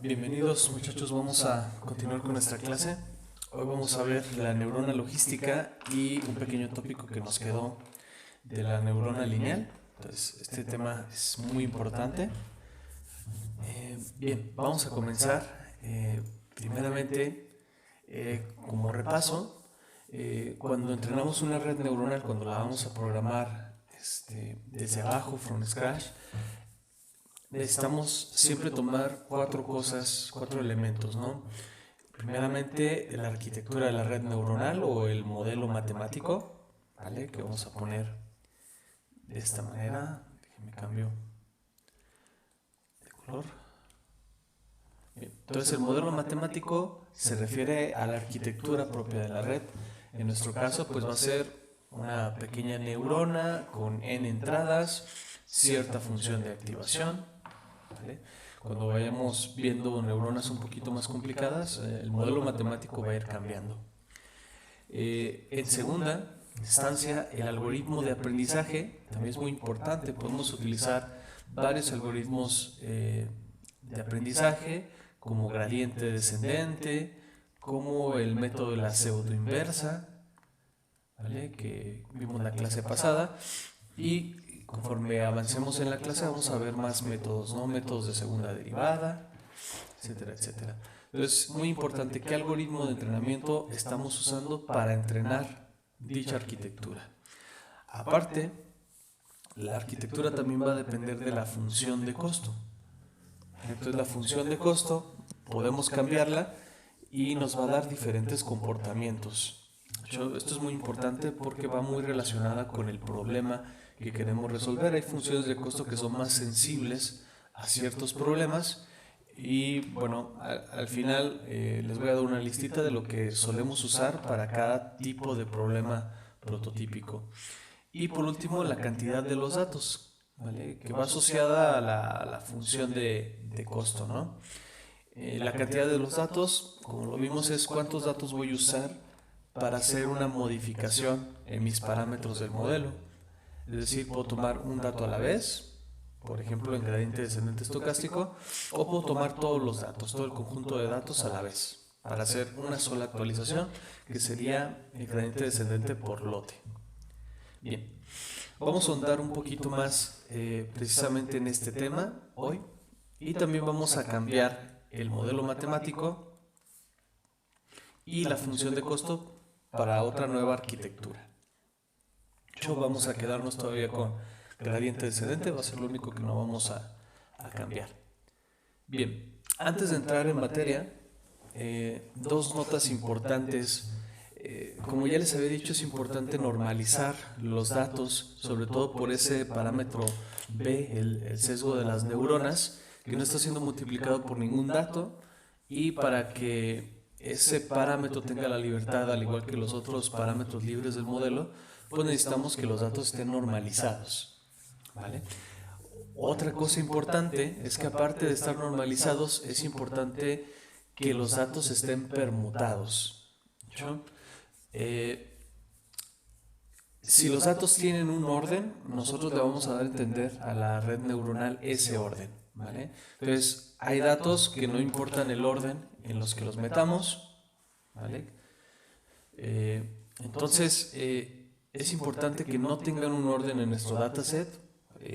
Bienvenidos muchachos, vamos a continuar con nuestra clase. Hoy vamos a ver la neurona logística y un pequeño tópico que nos quedó de la neurona lineal. Entonces, este tema es muy importante. Bien, vamos a comenzar. Primeramente, como repaso, cuando entrenamos una red neuronal, cuando la vamos a programar desde abajo, from scratch, necesitamos siempre tomar cuatro elementos, ¿no? Primeramente, la arquitectura de la red neuronal o el modelo matemático, ¿vale? Que vamos a poner de esta manera. Déjenme cambio de color. Bien. Entonces, el modelo matemático se refiere a la arquitectura propia de la red. En nuestro caso, pues va a ser una pequeña neurona con n entradas, cierta función de activación, ¿vale? Cuando vayamos viendo neuronas un poquito más complicadas, el modelo matemático va a ir cambiando. En segunda instancia, el algoritmo de aprendizaje también es muy importante. Podemos utilizar varios algoritmos de aprendizaje, como gradiente descendente, como el método de la pseudoinversa, ¿vale? Que vimos en la clase pasada. Y conforme avancemos en la clase vamos a ver más métodos, ¿no? Métodos de segunda derivada, etcétera, etcétera. Entonces, muy importante, ¿qué algoritmo de entrenamiento estamos usando para entrenar dicha arquitectura? Aparte, la arquitectura también va a depender de la función de costo. Entonces, la función de costo podemos cambiarla y nos va a dar diferentes comportamientos. Esto es muy importante porque va muy relacionada con el problema que queremos resolver. Hay funciones de costo que son más sensibles a ciertos problemas y bueno, al final les voy a dar una listita de lo que solemos usar para cada tipo de problema prototípico. Y por último, la cantidad de los datos, ¿vale? Que va asociada a la función de costo, ¿no? La cantidad de los datos, como lo vimos, es cuántos datos voy a usar para hacer una modificación en mis parámetros del modelo. Es decir, puedo tomar un dato a la vez, por ejemplo en gradiente descendente estocástico, o puedo tomar todos los datos, todo el conjunto de datos a la vez, para hacer una sola actualización, que sería el gradiente descendente por lote. Bien, vamos a ahondar un poquito más precisamente en este tema hoy, y también vamos a cambiar el modelo matemático y la función de costo para otra nueva arquitectura. Vamos a quedarnos todavía con gradiente descendente, va a ser lo único que no vamos a cambiar. Bien, antes de entrar en materia, dos notas importantes. Como ya les había dicho, es importante normalizar los datos, sobre todo por ese parámetro B, el sesgo de las neuronas, que no está siendo multiplicado por ningún dato, y para que ese parámetro tenga la libertad, al igual que los otros parámetros libres del modelo, pues necesitamos que los datos estén normalizados, ¿vale? Otra cosa importante es que aparte de estar normalizados, es importante que los datos estén permutados. Si los datos tienen un orden, nosotros le vamos a dar a entender a la red neuronal ese orden, ¿vale? Entonces, hay datos que no importan el orden en los que los metamos, ¿vale? Entonces, es importante que no tengan un orden en nuestro dataset.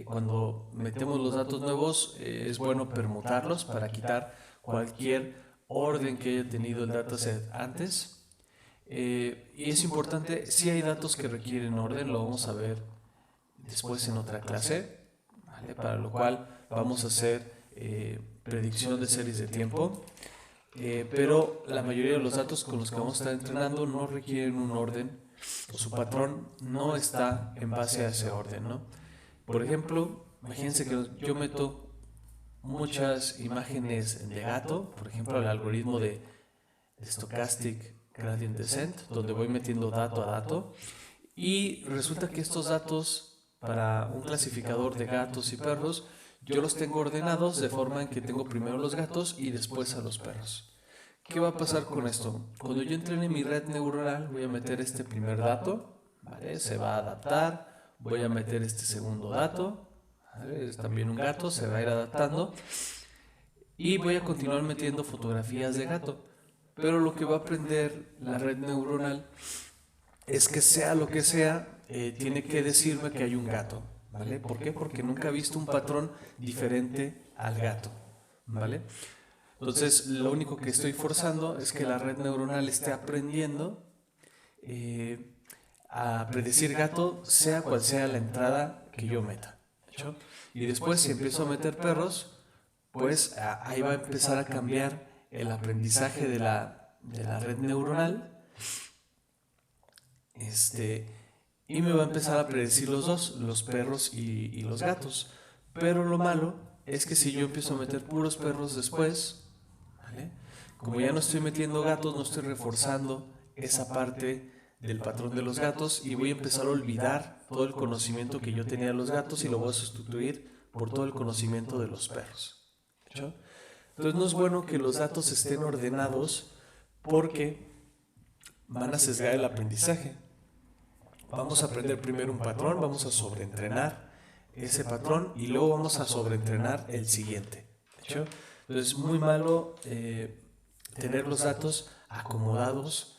Cuando metemos los datos nuevos, es bueno permutarlos para quitar cualquier orden que haya tenido el dataset antes. Y es importante, si hay datos que requieren orden, lo vamos a ver después en otra clase, ¿vale? Para lo cual vamos a hacer predicción de series de tiempo. Pero la mayoría de los datos con los que vamos a estar entrenando no requieren un orden, o su patrón no está en base a ese orden, ¿no? Por ejemplo, imagínense que yo meto muchas imágenes de gato, por ejemplo, el algoritmo de Stochastic Gradient Descent, donde voy metiendo dato a dato, y resulta que estos datos para un clasificador de gatos y perros, yo los tengo ordenados de forma en que tengo primero los gatos y después a los perros. ¿Qué va a pasar con esto? Cuando yo entrene mi red neuronal, voy a meter este primer dato, ¿vale? Se va a adaptar, voy a meter este segundo dato, ¿vale? Es también un gato, se va a ir adaptando. y voy a continuar metiendo fotografías de gato. Pero lo que va a aprender la red neuronal es que sea lo que sea, tiene que decirme que hay un gato, ¿vale? ¿Por qué? Porque nunca ha visto un patrón diferente al gato, ¿vale? Entonces, lo único que estoy forzando es que la red neuronal esté aprendiendo a predecir gato, sea cual sea la entrada que yo meta. ¿Hecho? Y después, si empiezo a meter perros, pues ahí va a empezar a cambiar el aprendizaje de la red neuronal, y me va a empezar a predecir los dos, los perros y los gatos. Pero lo malo es que si yo empiezo a meter puros perros después, ¿vale? Como ya no estoy metiendo gatos, no estoy reforzando esa parte del patrón de los gatos y voy a empezar a olvidar todo el conocimiento que yo tenía de los gatos y lo voy a sustituir por todo el conocimiento de los perros. ¿Hecho? Entonces no es bueno que los datos estén ordenados porque van a sesgar el aprendizaje. Vamos a aprender primero un patrón, vamos a sobreentrenar ese patrón y luego vamos a sobreentrenar el siguiente. ¿Hecho? Entonces es muy malo tener los datos acomodados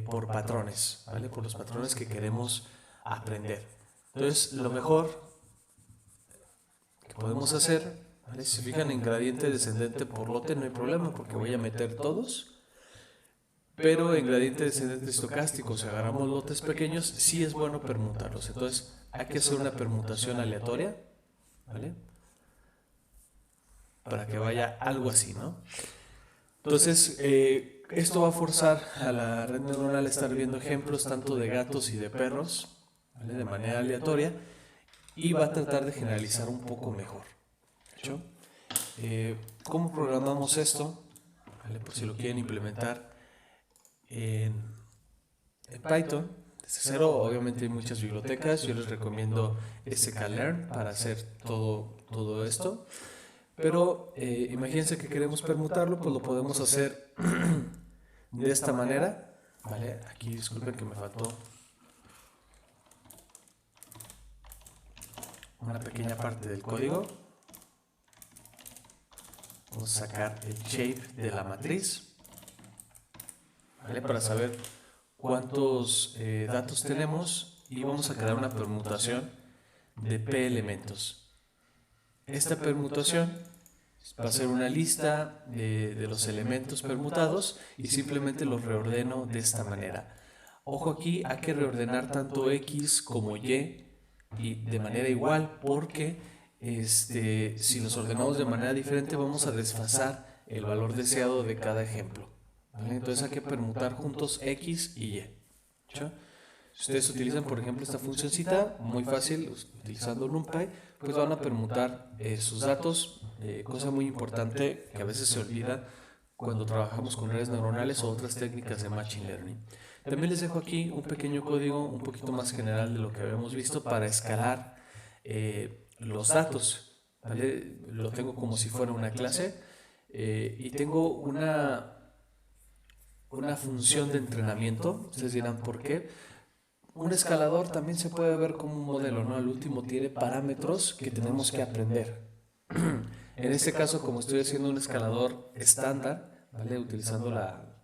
por patrones, ¿vale? Por los patrones que queremos aprender. Entonces lo mejor que podemos hacer, ¿vale? Si se fijan en gradiente descendente por lote no hay problema porque voy a meter todos. Pero en gradiente descendente estocástico, si agarramos lotes pequeños, sí es bueno permutarlos. Entonces hay que hacer una permutación aleatoria, ¿vale? Para que vaya algo así, ¿no? Entonces, esto va a forzar a la red neuronal a estar viendo ejemplos tanto de gatos y de perros, ¿vale? De manera aleatoria, y va a tratar de generalizar un poco mejor. ¿Hecho? ¿Cómo programamos esto? ¿Vale? Por si lo quieren implementar en Python, desde cero, obviamente hay muchas bibliotecas. Yo les recomiendo sklearn para hacer todo esto. Pero imagínense que queremos permutarlo, pues lo podemos hacer de esta manera, ¿vale? Aquí disculpen que me faltó una pequeña parte del código. Vamos a sacar el shape de la matriz, ¿vale? Para saber cuántos datos tenemos y vamos a crear una permutación de P elementos. Esta permutación va a ser una lista de los elementos permutados y simplemente los reordeno de esta manera. Ojo, aquí hay que reordenar tanto X como Y de manera igual porque si los ordenamos de manera diferente vamos a desfasar el valor deseado de cada ejemplo, ¿vale? Entonces hay que permutar juntos X y Y. ¿Sí? Si ustedes utilizan, por ejemplo, esta funcioncita, muy fácil, utilizando NumPy, pues van a permutar sus datos, cosa muy importante que a veces se olvida cuando trabajamos con redes neuronales o otras técnicas de Machine Learning. También les dejo aquí un pequeño código un poquito más general de lo que habíamos visto para escalar los datos, ¿vale? Lo tengo como si fuera una clase y tengo una función de entrenamiento. Ustedes dirán, ¿por qué? Un escalador también se puede ver como un modelo, ¿no? Al último tiene parámetros que tenemos que aprender. En este caso, como estoy haciendo un escalador estándar, ¿vale? Utilizando la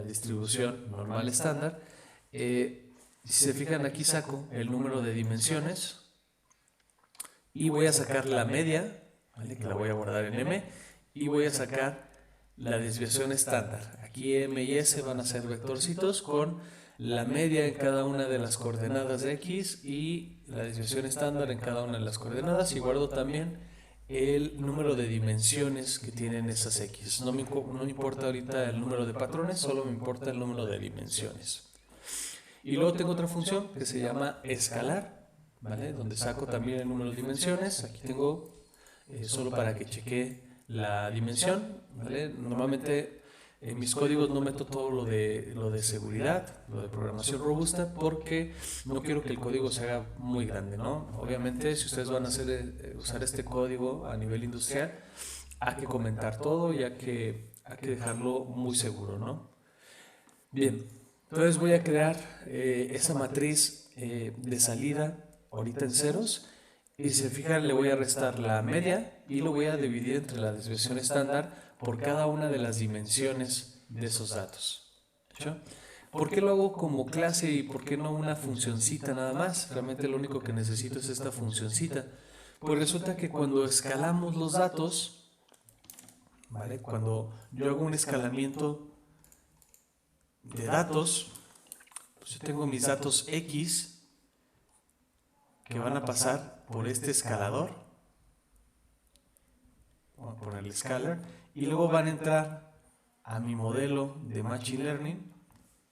distribución normal estándar, si se fijan aquí saco el número de dimensiones y voy a sacar la media, ¿vale? Que la voy a guardar en M, y voy a sacar la desviación estándar. Aquí M y S van a ser vectorcitos con la media en cada una de las coordenadas de X y la desviación estándar en cada una de las coordenadas, y guardo también el número de dimensiones que tienen esas X. No me importa ahorita el número de patrones, solo me importa el número de dimensiones. Y luego tengo otra función que se llama escalar, ¿vale? Donde saco también el número de dimensiones. Aquí tengo solo para que cheque la dimensión, ¿vale? Normalmente en mis códigos no meto todo lo de seguridad, lo de programación robusta, porque no quiero que el código se haga muy grande, ¿no? Obviamente, si ustedes van a usar este código a nivel industrial, hay que comentar todo y hay que dejarlo muy seguro, ¿no? Bien, entonces voy a crear esa matriz de salida ahorita en ceros Y si se fijan, le voy a restar la media y lo voy a dividir entre la desviación estándar por cada una de las dimensiones de esos datos. ¿Hecho? ¿Por qué lo hago como clase y por qué no una funcioncita nada más? Realmente lo único que necesito es esta funcioncita. Pues resulta que cuando escalamos los datos, ¿vale? Cuando yo hago un escalamiento de datos, pues yo tengo mis datos X que van a pasar por este escalador, vamos a ponerle scalar, y luego van a entrar a mi modelo de Machine Learning,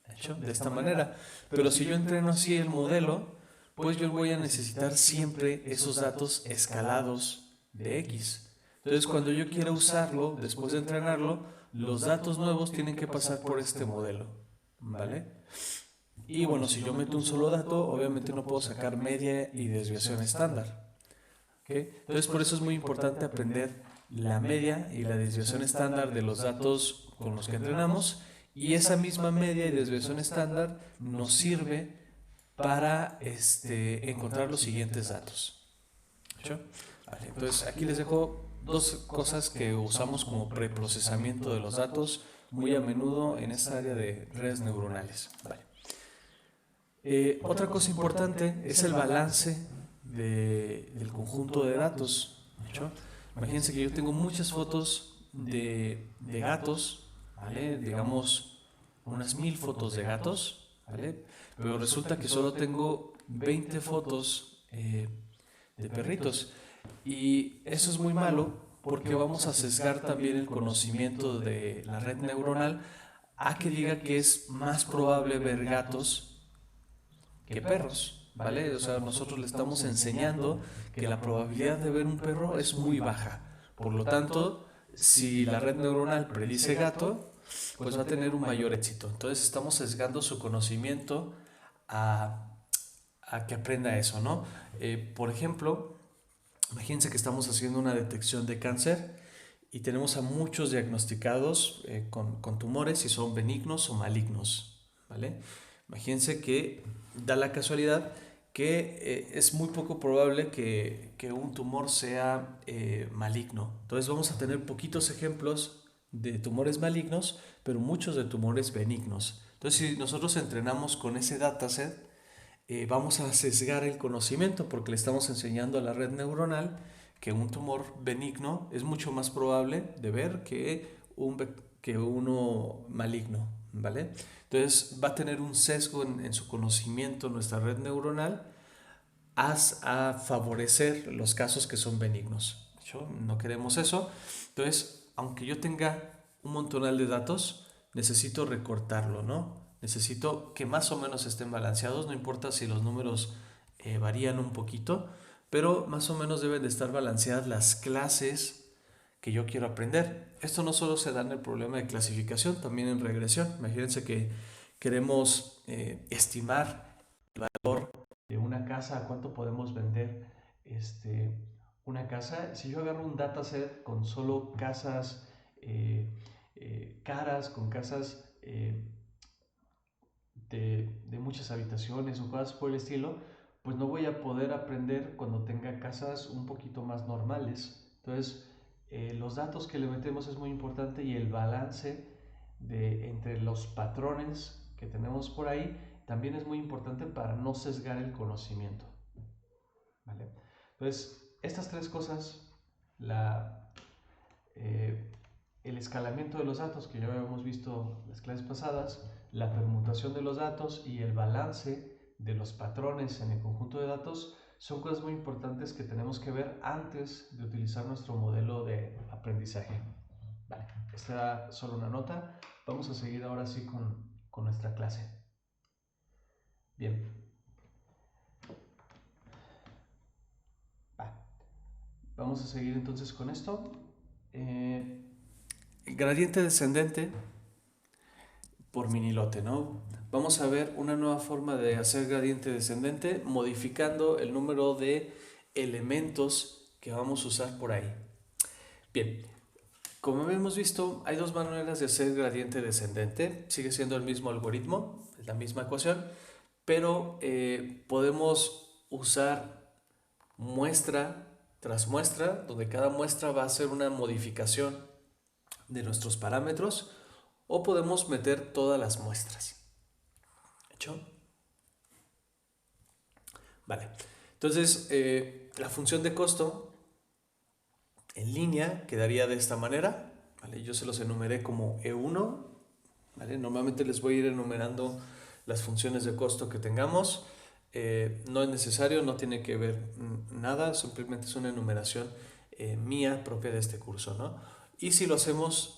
hecho de esta manera. Pero si yo entreno así el modelo, pues yo voy a necesitar siempre esos datos escalados de X. Entonces, cuando yo quiera usarlo, después de entrenarlo, los datos nuevos tienen que pasar por este modelo, ¿vale? Y bueno, si yo meto un solo dato, obviamente no puedo sacar media y desviación estándar. ¿Okay? Entonces, por eso es muy importante aprender la media y la desviación estándar de los datos con los que entrenamos, y esa misma media y desviación estándar nos sirve para encontrar los siguientes datos. ¿Sí? Vale, entonces, aquí les dejo dos cosas que usamos como preprocesamiento de los datos muy a menudo en esta área de redes neuronales. Vale. Otra cosa importante es el balance del conjunto de datos. ¿Hecho? Imagínense que yo tengo muchas fotos de gatos, ¿vale? Digamos unas 1000 fotos de gatos, ¿vale? Pero resulta que solo tengo 20 fotos de perritos. Y eso es muy malo porque vamos a sesgar también el conocimiento de la red neuronal a que diga que es más probable ver gatos que perros, ¿vale? O sea, nosotros le estamos enseñando que la probabilidad de ver un perro es muy baja. Por lo tanto, si la red neuronal predice gato, pues va a tener un mayor éxito. Entonces estamos sesgando su conocimiento a que aprenda eso, ¿no? Por ejemplo, imagínense que estamos haciendo una detección de cáncer y tenemos a muchos diagnosticados con tumores y son benignos o malignos, ¿vale? Imagínense que da la casualidad que es muy poco probable que un tumor sea maligno. Entonces vamos a tener poquitos ejemplos de tumores malignos, pero muchos de tumores benignos. Entonces, si nosotros entrenamos con ese dataset, vamos a sesgar el conocimiento porque le estamos enseñando a la red neuronal que un tumor benigno es mucho más probable de ver que uno maligno, ¿vale? Entonces va a tener un sesgo en su conocimiento nuestra red neuronal a favorecer los casos que son benignos. ¿Sí? No queremos eso. Entonces, aunque yo tenga un montonal de datos, necesito recortarlo, ¿no? Necesito que más o menos estén balanceados, no importa si los números varían un poquito, pero más o menos deben de estar balanceadas las clases que yo quiero aprender. Esto no solo se da en el problema de clasificación, también en regresión. Imagínense que queremos estimar el valor de una casa, a cuánto podemos vender una casa. Si yo agarro un dataset con solo casas caras, con casas de muchas habitaciones o cosas por el estilo, pues no voy a poder aprender cuando tenga casas un poquito más normales. Entonces, los datos que le metemos es muy importante y el balance entre los patrones que tenemos por ahí también es muy importante para no sesgar el conocimiento. ¿Vale? Entonces, estas tres cosas, el escalamiento de los datos que ya habíamos visto en las clases pasadas, la permutación de los datos y el balance de los patrones en el conjunto de datos son cosas muy importantes que tenemos que ver antes de utilizar nuestro modelo de aprendizaje. Vale, esta era solo una nota. Vamos a seguir ahora sí con nuestra clase. Bien. Vamos a seguir entonces con esto. Gradiente descendente por minilote, ¿no? Vamos a ver una nueva forma de hacer gradiente descendente modificando el número de elementos que vamos a usar por ahí. Bien, como hemos visto, hay dos maneras de hacer gradiente descendente. Sigue siendo el mismo algoritmo, es la misma ecuación, pero podemos usar muestra tras muestra, donde cada muestra va a ser una modificación de nuestros parámetros, o podemos meter todas las muestras. ¿Hecho? Vale. Entonces, la función de costo en línea quedaría de esta manera. ¿Vale? Yo se los enumeré como E1. ¿Vale? Normalmente les voy a ir enumerando las funciones de costo que tengamos. No es necesario, no tiene que ver nada, simplemente es una enumeración mía propia de este curso, ¿no? Y si lo hacemos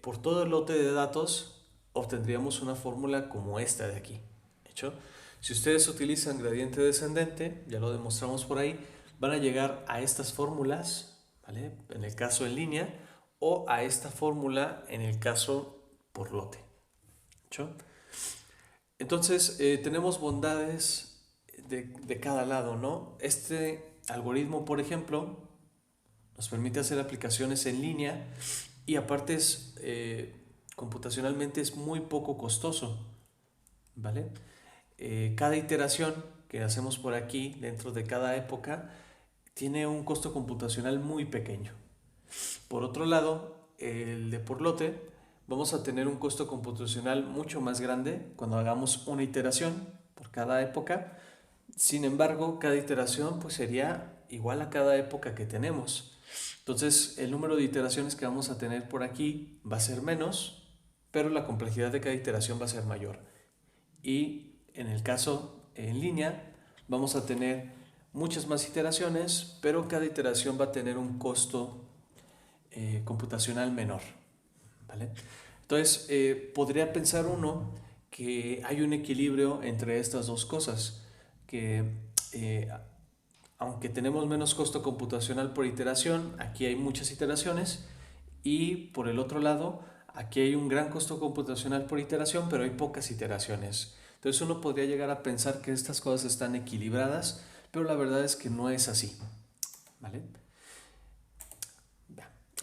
por todo el lote de datos, obtendríamos una fórmula como esta de aquí. ¿Hecho? Si ustedes utilizan gradiente descendente, ya lo demostramos por ahí, van a llegar a estas fórmulas, ¿vale? En el caso en línea, o a esta fórmula en el caso por lote. ¿Hecho? Entonces, tenemos bondades de cada lado, ¿no? Este algoritmo, por ejemplo, nos permite hacer aplicaciones en línea y aparte computacionalmente es muy poco costoso, ¿vale? Cada iteración que hacemos por aquí dentro de cada época tiene un costo computacional muy pequeño. Por otro lado, el de por lote, vamos a tener un costo computacional mucho más grande cuando hagamos una iteración por cada época. Sin embargo, cada iteración pues sería igual a cada época que tenemos. Entonces, el número de iteraciones que vamos a tener por aquí va a ser menos, pero la complejidad de cada iteración va a ser mayor. Y en el caso en línea, vamos a tener muchas más iteraciones, pero cada iteración va a tener un costo computacional menor, ¿vale? Entonces, podría pensar uno que hay un equilibrio entre estas dos cosas, que aunque tenemos menos costo computacional por iteración, aquí hay muchas iteraciones, y por el otro lado, aquí hay un gran costo computacional por iteración, pero hay pocas iteraciones. Entonces uno podría llegar a pensar que estas cosas están equilibradas, pero la verdad es que no es así, ¿vale?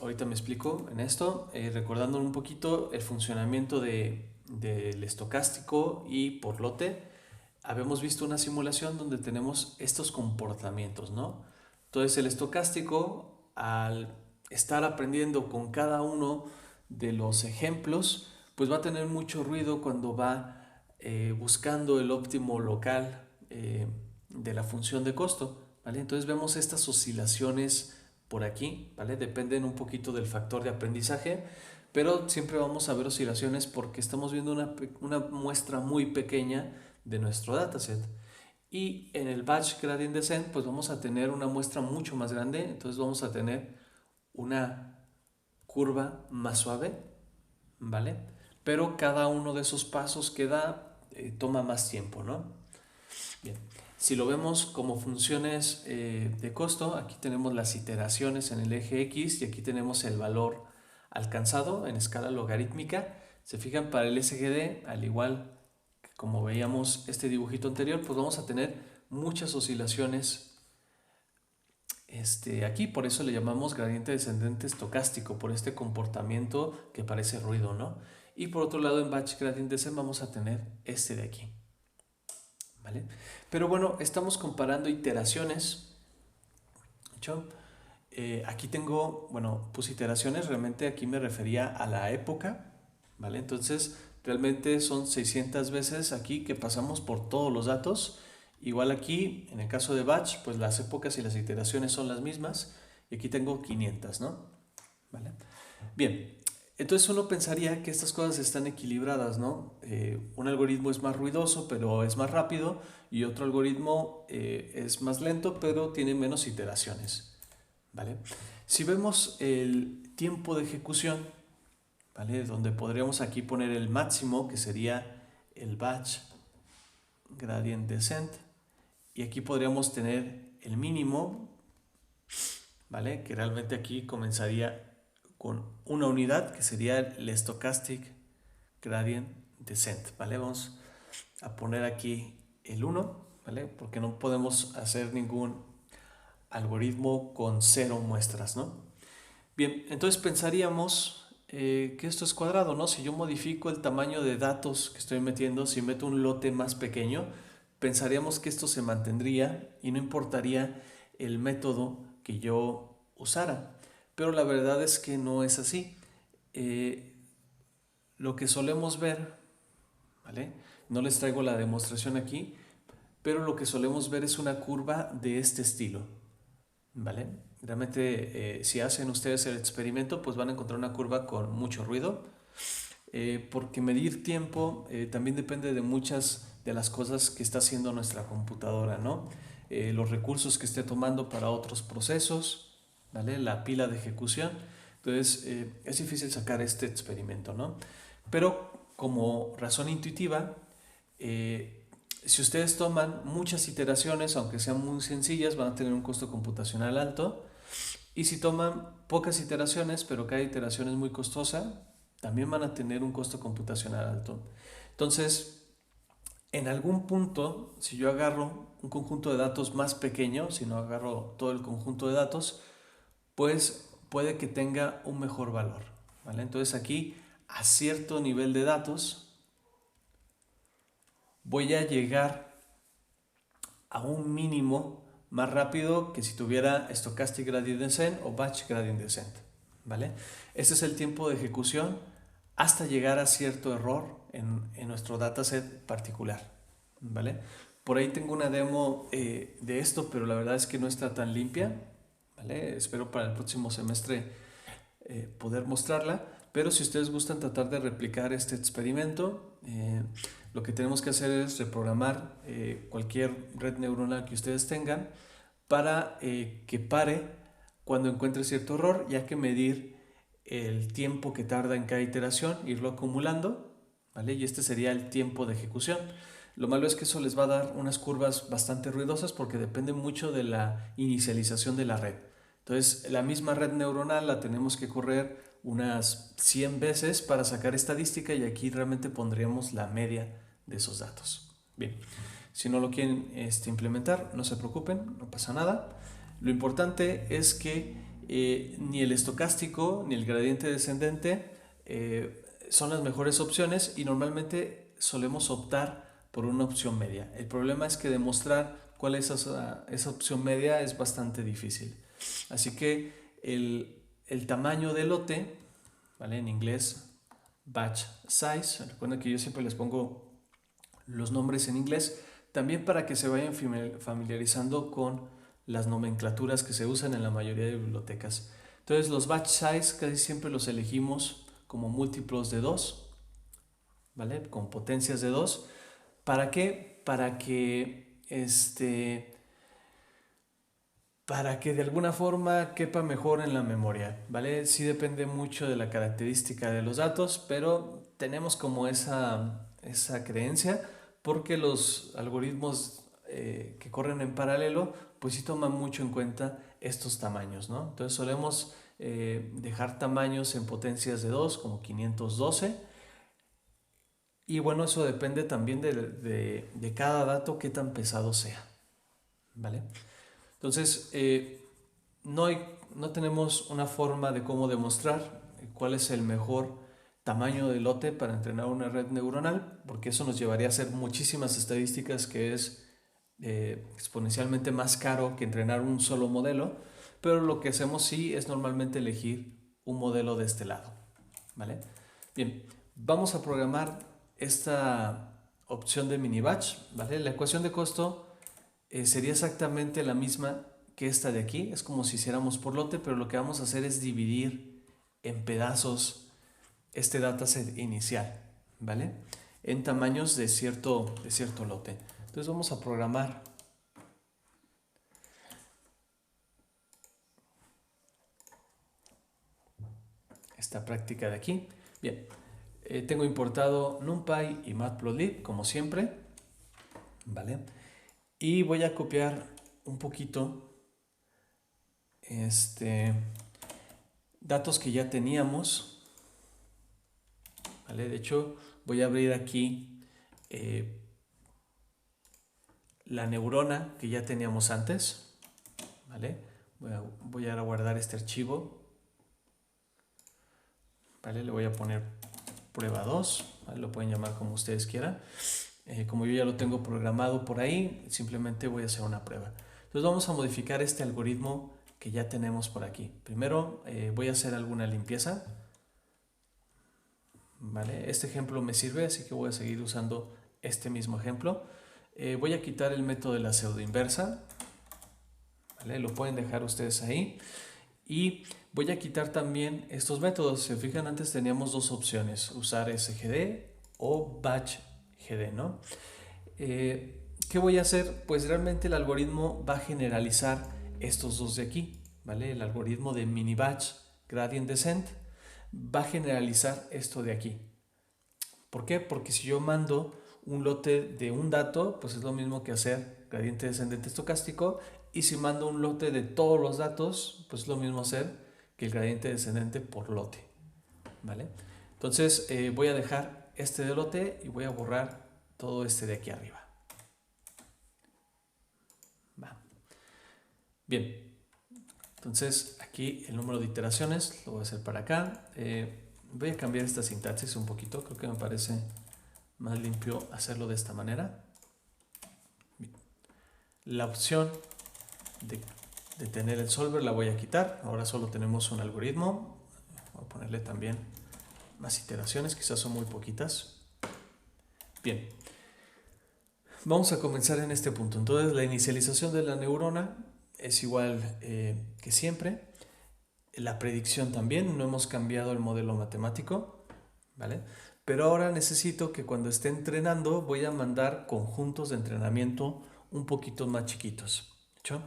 Ahorita me explico en esto, recordando un poquito el funcionamiento del estocástico y por lote. Habíamos visto una simulación donde tenemos estos comportamientos, ¿no? Entonces el estocástico, al estar aprendiendo con cada uno de los ejemplos, pues va a tener mucho ruido cuando va buscando el óptimo local de la función de costo, ¿vale? Entonces vemos estas oscilaciones por aquí, ¿vale? Dependen un poquito del factor de aprendizaje, pero siempre vamos a ver oscilaciones porque estamos viendo una muestra muy pequeña de nuestro dataset. Y en el batch gradient descent pues vamos a tener una muestra mucho más grande, entonces vamos a tener una curva más suave, ¿vale? Pero cada uno de esos pasos que da toma más tiempo, ¿no? Bien, si lo vemos como funciones de costo, aquí tenemos las iteraciones en el eje X y aquí tenemos el valor alcanzado en escala logarítmica. Se fijan, para el SGD, al igual que como veíamos este dibujito anterior, pues vamos a tener muchas oscilaciones aquí, por eso le llamamos gradiente descendente estocástico, por este comportamiento que parece ruido, ¿no? Y por otro lado, en batch gradient descent vamos a tener este de aquí, ¿vale? Pero bueno, estamos comparando iteraciones. ¿Hecho? Aquí tengo, bueno, puse iteraciones, realmente aquí me refería a la época, ¿vale? Entonces, realmente son 600 veces aquí que pasamos por todos los datos. Igual aquí, en el caso de batch, pues las épocas y las iteraciones son las mismas. Y aquí tengo 500, ¿no? ¿Vale? Bien, entonces uno pensaría que estas cosas están equilibradas, ¿no? Un algoritmo es más ruidoso, pero es más rápido, y otro algoritmo es más lento, pero tiene menos iteraciones, ¿vale? Si vemos el tiempo de ejecución, ¿vale? Donde podríamos aquí poner el máximo, que sería el batch gradient descent, y aquí podríamos tener el mínimo, ¿vale? Que realmente aquí comenzaría con una unidad, que sería el stochastic gradient descent, ¿vale? Vamos a poner aquí el 1, ¿vale? Porque no podemos hacer ningún algoritmo con 0 muestras, ¿no? Bien, entonces pensaríamos que esto es cuadrado, ¿no? Si yo modifico el tamaño de datos que estoy metiendo, si meto un lote más pequeño, pensaríamos que esto se mantendría y no importaría el método que yo usara. Pero la verdad es que no es así. Lo que solemos ver, ¿vale? No les traigo la demostración aquí, pero lo que solemos ver es una curva de este estilo, ¿vale? Realmente, si hacen ustedes el experimento, pues van a encontrar una curva con mucho ruido, porque medir tiempo también depende de muchas de las cosas que está haciendo nuestra computadora, ¿no? Los recursos que esté tomando para otros procesos, ¿vale? La pila de ejecución. Entonces, es difícil sacar este experimento, ¿no? Pero como razón intuitiva, si ustedes toman muchas iteraciones, aunque sean muy sencillas, van a tener un costo computacional alto. Y si toman pocas iteraciones, pero cada iteración es muy costosa, también van a tener un costo computacional alto. Entonces, en algún punto, si yo agarro un conjunto de datos más pequeño, si no agarro todo el conjunto de datos, pues puede que tenga un mejor valor, ¿vale? Entonces aquí, a cierto nivel de datos, voy a llegar a un mínimo más rápido que si tuviera Stochastic Gradient Descent o Batch Gradient Descent, ¿vale? Este es el tiempo de ejecución hasta llegar a cierto error en nuestro dataset particular, ¿vale? Por ahí tengo una demo de esto, pero la verdad es que no está tan limpia, ¿vale? Espero para el próximo semestre poder mostrarla, pero si ustedes gustan tratar de replicar este experimento, lo que tenemos que hacer es reprogramar cualquier red neuronal que ustedes tengan para que pare cuando encuentre cierto error, ya que medir el tiempo que tarda en cada iteración, irlo acumulando, ¿vale? Y este sería el tiempo de ejecución. Lo malo es que eso les va a dar unas curvas bastante ruidosas porque depende mucho de la inicialización de la red. Entonces, la misma red neuronal la tenemos que correr unas 100 veces para sacar estadística y aquí realmente pondríamos la media de esos datos. Bien, si no lo quieren implementar, no se preocupen, no pasa nada. Lo importante es que ni el estocástico ni el gradiente descendente son las mejores opciones y normalmente solemos optar por una opción media. El problema es que demostrar cuál es esa opción media es bastante difícil. Así que el tamaño del lote, ¿vale? En inglés, batch size. Recuerden que yo siempre les pongo los nombres en inglés, también para que se vayan familiarizando con las nomenclaturas que se usan en la mayoría de bibliotecas. Entonces, los batch size casi siempre los elegimos como múltiplos de 2, ¿vale? Con potencias de 2. ¿Para qué? Para que de alguna forma quepa mejor en la memoria, ¿vale? Sí depende mucho de la característica de los datos, pero tenemos como esa creencia porque los algoritmos que corren en paralelo pues sí toman mucho en cuenta estos tamaños, ¿no? Entonces solemos dejar tamaños en potencias de 2 como 512 y bueno, eso depende también de cada dato qué tan pesado sea, ¿vale? Entonces, no tenemos una forma de cómo demostrar cuál es el mejor tamaño de lote para entrenar una red neuronal, porque eso nos llevaría a hacer muchísimas estadísticas, que es exponencialmente más caro que entrenar un solo modelo, pero lo que hacemos sí es normalmente elegir un modelo de este lado, ¿vale? Bien, vamos a programar esta opción de mini batch, ¿vale? La ecuación de costo sería exactamente la misma que esta de aquí. Es como si hiciéramos por lote, pero lo que vamos a hacer es dividir en pedazos este dataset inicial, ¿vale? En tamaños de cierto lote. Entonces vamos a programar esta práctica de aquí. Bien, tengo importado NumPy y Matplotlib, como siempre, ¿vale? Y voy a copiar un poquito datos que ya teníamos, ¿vale? De hecho, voy a abrir aquí la neurona que ya teníamos antes, ¿vale? Voy a guardar este archivo, ¿vale? Le voy a poner prueba 2, ¿vale? Lo pueden llamar como ustedes quieran. Como yo ya lo tengo programado por ahí, simplemente voy a hacer una prueba. Entonces vamos a modificar este algoritmo que ya tenemos por aquí. Primero voy a hacer alguna limpieza. ¿Vale? Este ejemplo me sirve, así que voy a seguir usando este mismo ejemplo. Voy a quitar el método de la pseudo inversa. ¿Vale? Lo pueden dejar ustedes ahí. Y voy a quitar también estos métodos. Si se fijan, antes teníamos dos opciones, usar SGD o batch GD, ¿no? ¿Qué voy a hacer? Pues realmente el algoritmo va a generalizar estos dos de aquí, ¿vale? El algoritmo de mini batch gradient descent va a generalizar esto de aquí. ¿Por qué? Porque si yo mando un lote de un dato, pues es lo mismo que hacer gradiente descendente estocástico, y si mando un lote de todos los datos, pues es lo mismo hacer que el gradiente descendente por lote, ¿vale? Entonces voy a dejar este de lote y voy a borrar todo este de aquí arriba. Va. Bien, entonces aquí el número de iteraciones lo voy a hacer para acá. Voy a cambiar esta sintaxis un poquito, creo que me parece más limpio hacerlo de esta manera. Bien. La opción de tener el solver la voy a quitar, ahora solo tenemos un algoritmo. Voy a ponerle también más iteraciones, quizás son muy poquitas. Bien, vamos a comenzar en este punto. Entonces la inicialización de la neurona es igual que siempre. La predicción también, no hemos cambiado el modelo matemático, ¿vale? Pero ahora necesito que cuando esté entrenando voy a mandar conjuntos de entrenamiento un poquito más chiquitos, ¿hecho?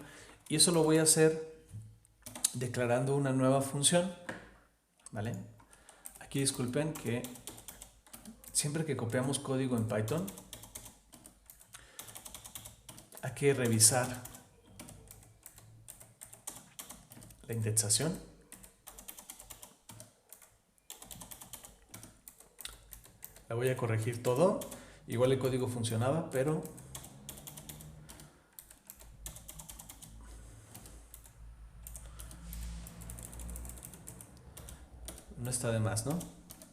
Y eso lo voy a hacer declarando una nueva función, ¿vale? Aquí disculpen que siempre que copiamos código en Python hay que revisar la indexación. La voy a corregir todo. Igual el código funcionaba, pero no está de más, ¿no?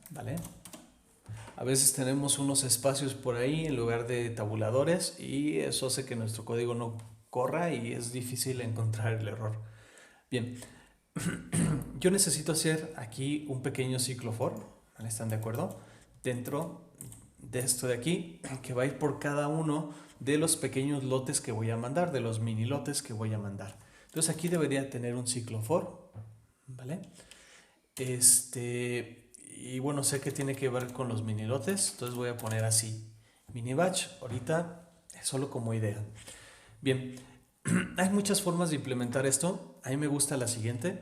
¿Vale? A veces tenemos unos espacios por ahí en lugar de tabuladores y eso hace que nuestro código no corra y es difícil encontrar el error. Bien, yo necesito hacer aquí un pequeño ciclo for, ¿vale? ¿Están de acuerdo? Dentro de esto de aquí, que va a ir por cada uno de los pequeños lotes que voy a mandar, de los mini lotes que voy a mandar. Entonces aquí debería tener un ciclo for, ¿vale? Y bueno, sé que tiene que ver con los mini lotes, entonces voy a poner así, mini batch, ahorita solo como idea. Bien, hay muchas formas de implementar esto. A mí me gusta la siguiente,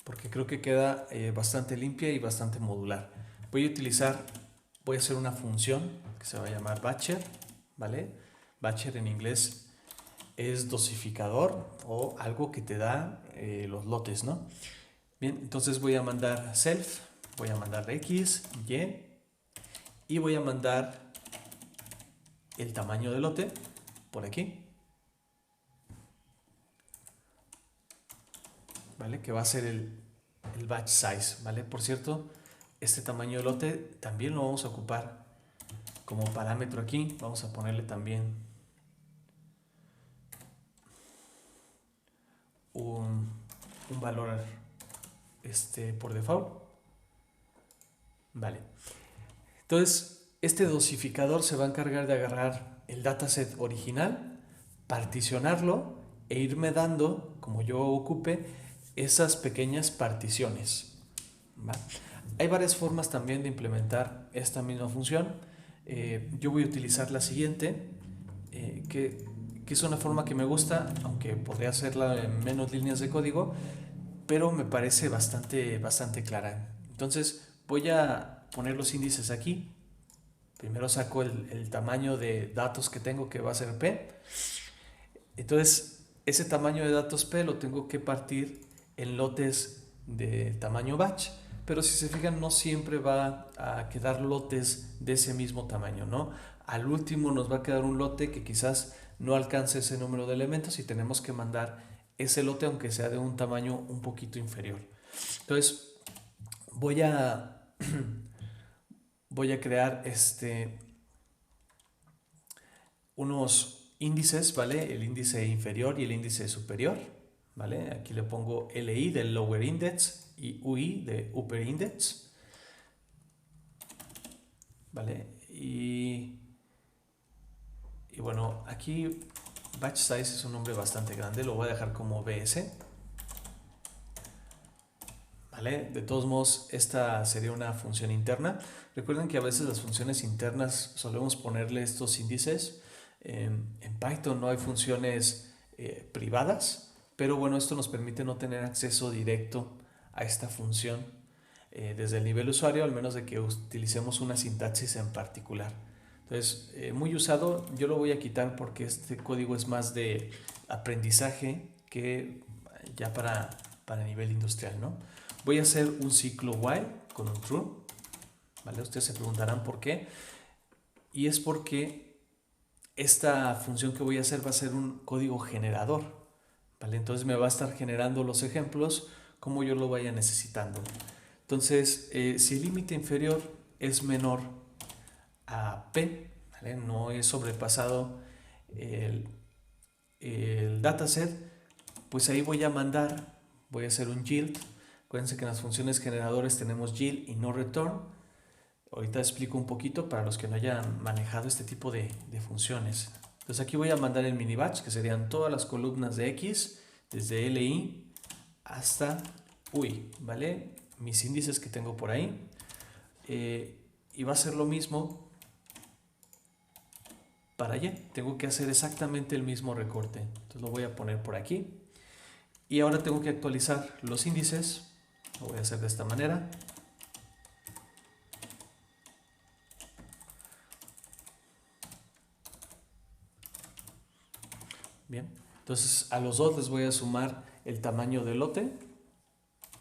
porque creo que queda bastante limpia y bastante modular. Voy a hacer una función que se va a llamar batcher, ¿vale? Batcher en inglés es dosificador o algo que te da los lotes, ¿no? Bien, entonces voy a mandar self, voy a mandar x, y, y voy a mandar el tamaño del lote por aquí, ¿vale? Que va a ser el batch size, ¿vale? Por cierto, este tamaño de lote también lo vamos a ocupar como parámetro aquí. Vamos a ponerle también un valor por default, ¿vale? Entonces, este dosificador se va a encargar de agarrar el dataset original, particionarlo e irme dando, como yo ocupe, esas pequeñas particiones, ¿va? Hay varias formas también de implementar esta misma función. Yo voy a utilizar la siguiente, que es una forma que me gusta, aunque podría hacerla en menos líneas de código, pero me parece bastante clara. Entonces voy a poner los índices aquí. Primero saco el tamaño de datos que tengo, que va a ser P. Entonces ese tamaño de datos P lo tengo que partir en lotes de tamaño batch, pero si se fijan no siempre va a quedar lotes de ese mismo tamaño, ¿no? Al último nos va a quedar un lote que quizás no alcance ese número de elementos y tenemos que mandar ese lote aunque sea de un tamaño un poquito inferior. Entonces voy a voy a crear unos índices, ¿vale? El índice inferior y el índice superior, ¿vale? Aquí le pongo LI del lower index y UI de upper index, ¿vale? Y bueno, aquí batch size es un nombre bastante grande, lo voy a dejar como BS, ¿vale? De todos modos, esta sería una función interna. Recuerden que a veces las funciones internas solemos ponerle estos índices. En Python no hay funciones privadas, pero bueno, esto nos permite no tener acceso directo a esta función desde el nivel usuario, al menos de que utilicemos una sintaxis en particular. Entonces, muy usado, yo lo voy a quitar porque este código es más de aprendizaje que ya para nivel industrial, ¿no? Voy a hacer un ciclo while con un true, ¿vale? Ustedes se preguntarán por qué. Y es porque esta función que voy a hacer va a ser un código generador, ¿vale? Entonces me va a estar generando los ejemplos como yo lo vaya necesitando. Entonces, si el límite inferior es menor a P, ¿vale? No he sobrepasado el dataset, pues ahí voy a hacer un yield. Acuérdense que en las funciones generadores tenemos yield y no return. Ahorita explico un poquito para los que no hayan manejado este tipo de funciones. Entonces aquí voy a mandar el mini batch, que serían todas las columnas de X, desde LI hasta UI, ¿vale? Mis índices que tengo por ahí. Y va a ser lo mismo para Y. Tengo que hacer exactamente el mismo recorte. Entonces lo voy a poner por aquí. Y ahora tengo que actualizar los índices. Lo voy a hacer de esta manera. Bien, entonces a los dos les voy a sumar el tamaño del lote.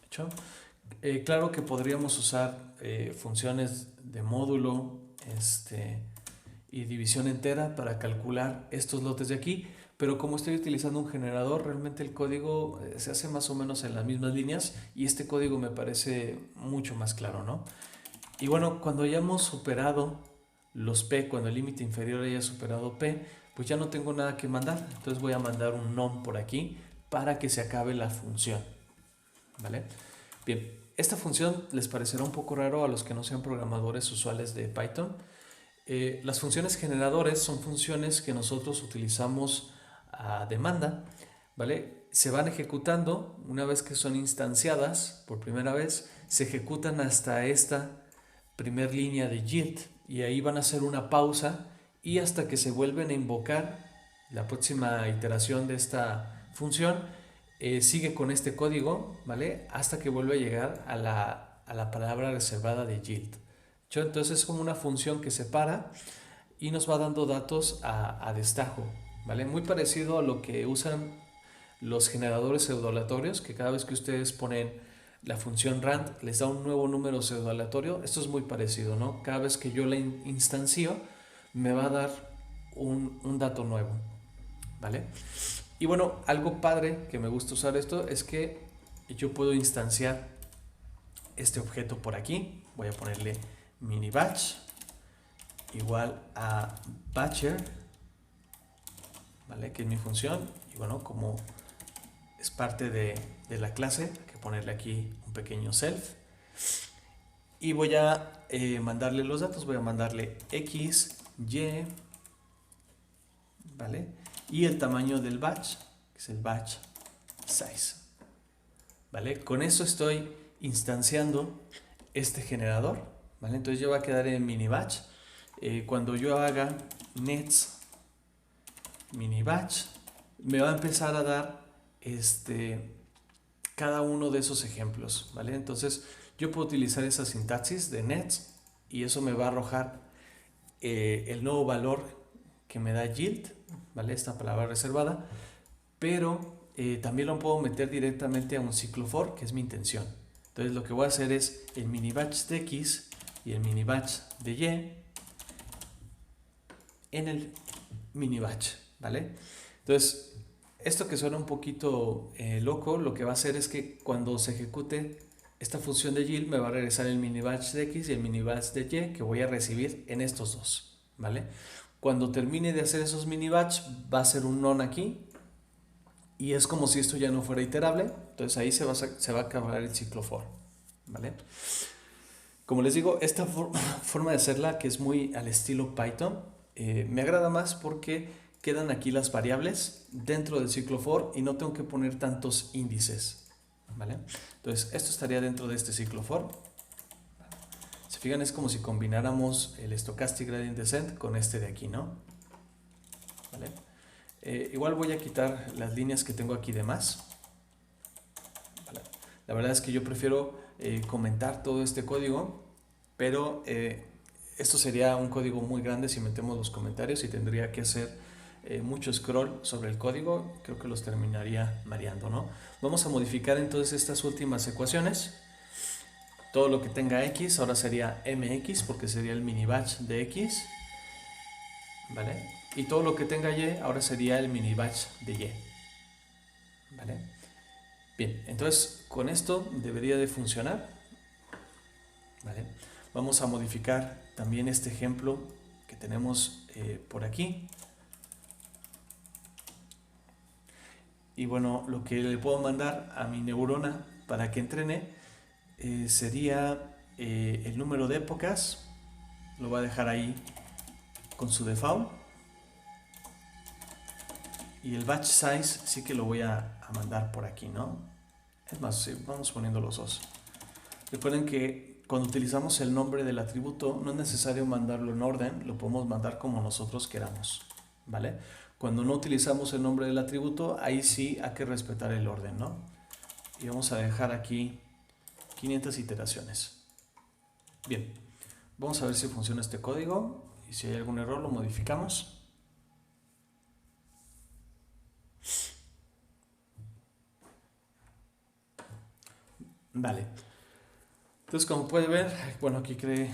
¿Hecho? Claro que podríamos usar funciones de módulo y división entera para calcular estos lotes de aquí, pero como estoy utilizando un generador, realmente el código se hace más o menos en las mismas líneas y este código me parece mucho más claro, ¿no? Y bueno, cuando hayamos superado los P, cuando el límite inferior haya superado P, pues ya no tengo nada que mandar. Entonces voy a mandar un num por aquí para que se acabe la función, ¿vale? Bien, esta función les parecerá un poco raro a los que no sean programadores usuales de Python. Las funciones generadores son funciones que nosotros utilizamos a demanda, ¿vale? Se van ejecutando una vez que son instanciadas por primera vez, se ejecutan hasta esta primer línea de yield y ahí van a hacer una pausa y hasta que se vuelven a invocar la próxima iteración de esta función sigue con este código, ¿vale? Hasta que vuelve a llegar a la palabra reservada de yield. Entonces es como una función que separa y nos va dando datos a destajo, ¿vale? Muy parecido a lo que usan los generadores pseudoaleatorios, que cada vez que ustedes ponen la función rand les da un nuevo número pseudoaleatorio. Esto es muy parecido, ¿no? Cada vez que yo la instancio me va a dar un dato nuevo, ¿vale? Y bueno, algo padre que me gusta usar esto es que yo puedo instanciar este objeto por aquí. Voy a ponerle mini batch igual a batcher, ¿vale? Que es mi función. Y bueno, como es parte de la clase, hay que ponerle aquí un pequeño self. Y voy a mandarle los datos. Voy a mandarle x, y, ¿vale? Y el tamaño del batch, que es el batch size, ¿vale? Con eso estoy instanciando este generador, ¿vale? Entonces ya va a quedar en mini batch. Cuando yo haga nets mini batch, me va a empezar a dar cada uno de esos ejemplos, ¿vale? Entonces yo puedo utilizar esa sintaxis de nets y eso me va a arrojar el nuevo valor que me da yield, ¿vale? Esta palabra reservada, pero también lo puedo meter directamente a un ciclo for, que es mi intención. Entonces lo que voy a hacer es el mini batch de X y el mini batch de Y en el mini batch, ¿vale? Entonces, esto que suena un poquito loco, lo que va a hacer es que cuando se ejecute esta función de yield me va a regresar el mini batch de X y el mini batch de Y que voy a recibir en estos dos, ¿vale? Cuando termine de hacer esos mini batch, va a ser un none aquí. Y es como si esto ya no fuera iterable. Entonces ahí se va a acabar el ciclo for. ¿Vale? Como les digo, esta forma de hacerla, que es muy al estilo Python, me agrada más porque quedan aquí las variables dentro del ciclo for y no tengo que poner tantos índices. ¿Vale? Entonces, esto estaría dentro de este ciclo for. Si fijan, es como si combináramos el stochastic gradient descent con este de aquí, ¿no? ¿Vale? Igual voy a quitar las líneas que tengo aquí de más. ¿Vale? La verdad es que yo prefiero comentar todo este código, pero esto sería un código muy grande si metemos los comentarios y tendría que hacer mucho scroll sobre el código. Creo que los terminaría mareando, ¿no? Vamos a modificar entonces estas últimas ecuaciones. Todo lo que tenga x ahora sería mx, porque sería el mini batch de x, ¿vale? Y todo lo que tenga y ahora sería el mini batch de y, ¿vale? Bien, entonces con esto debería de funcionar, ¿vale? Vamos a modificar también este ejemplo que tenemos por aquí. Y bueno, lo que le puedo mandar a mi neurona para que entrene sería el número de épocas. Lo voy a dejar ahí con su default. Y el batch size sí que lo voy a mandar por aquí, ¿no? Es más, sí, vamos poniendo los dos. Recuerden que cuando utilizamos el nombre del atributo no es necesario mandarlo en orden, lo podemos mandar como nosotros queramos, ¿vale? Cuando no utilizamos el nombre del atributo, ahí sí hay que respetar el orden, ¿no? Y vamos a dejar aquí 500 iteraciones. Bien, vamos a ver si funciona este código y si hay algún error lo modificamos. Vale. Entonces, como puede ver, bueno, aquí creé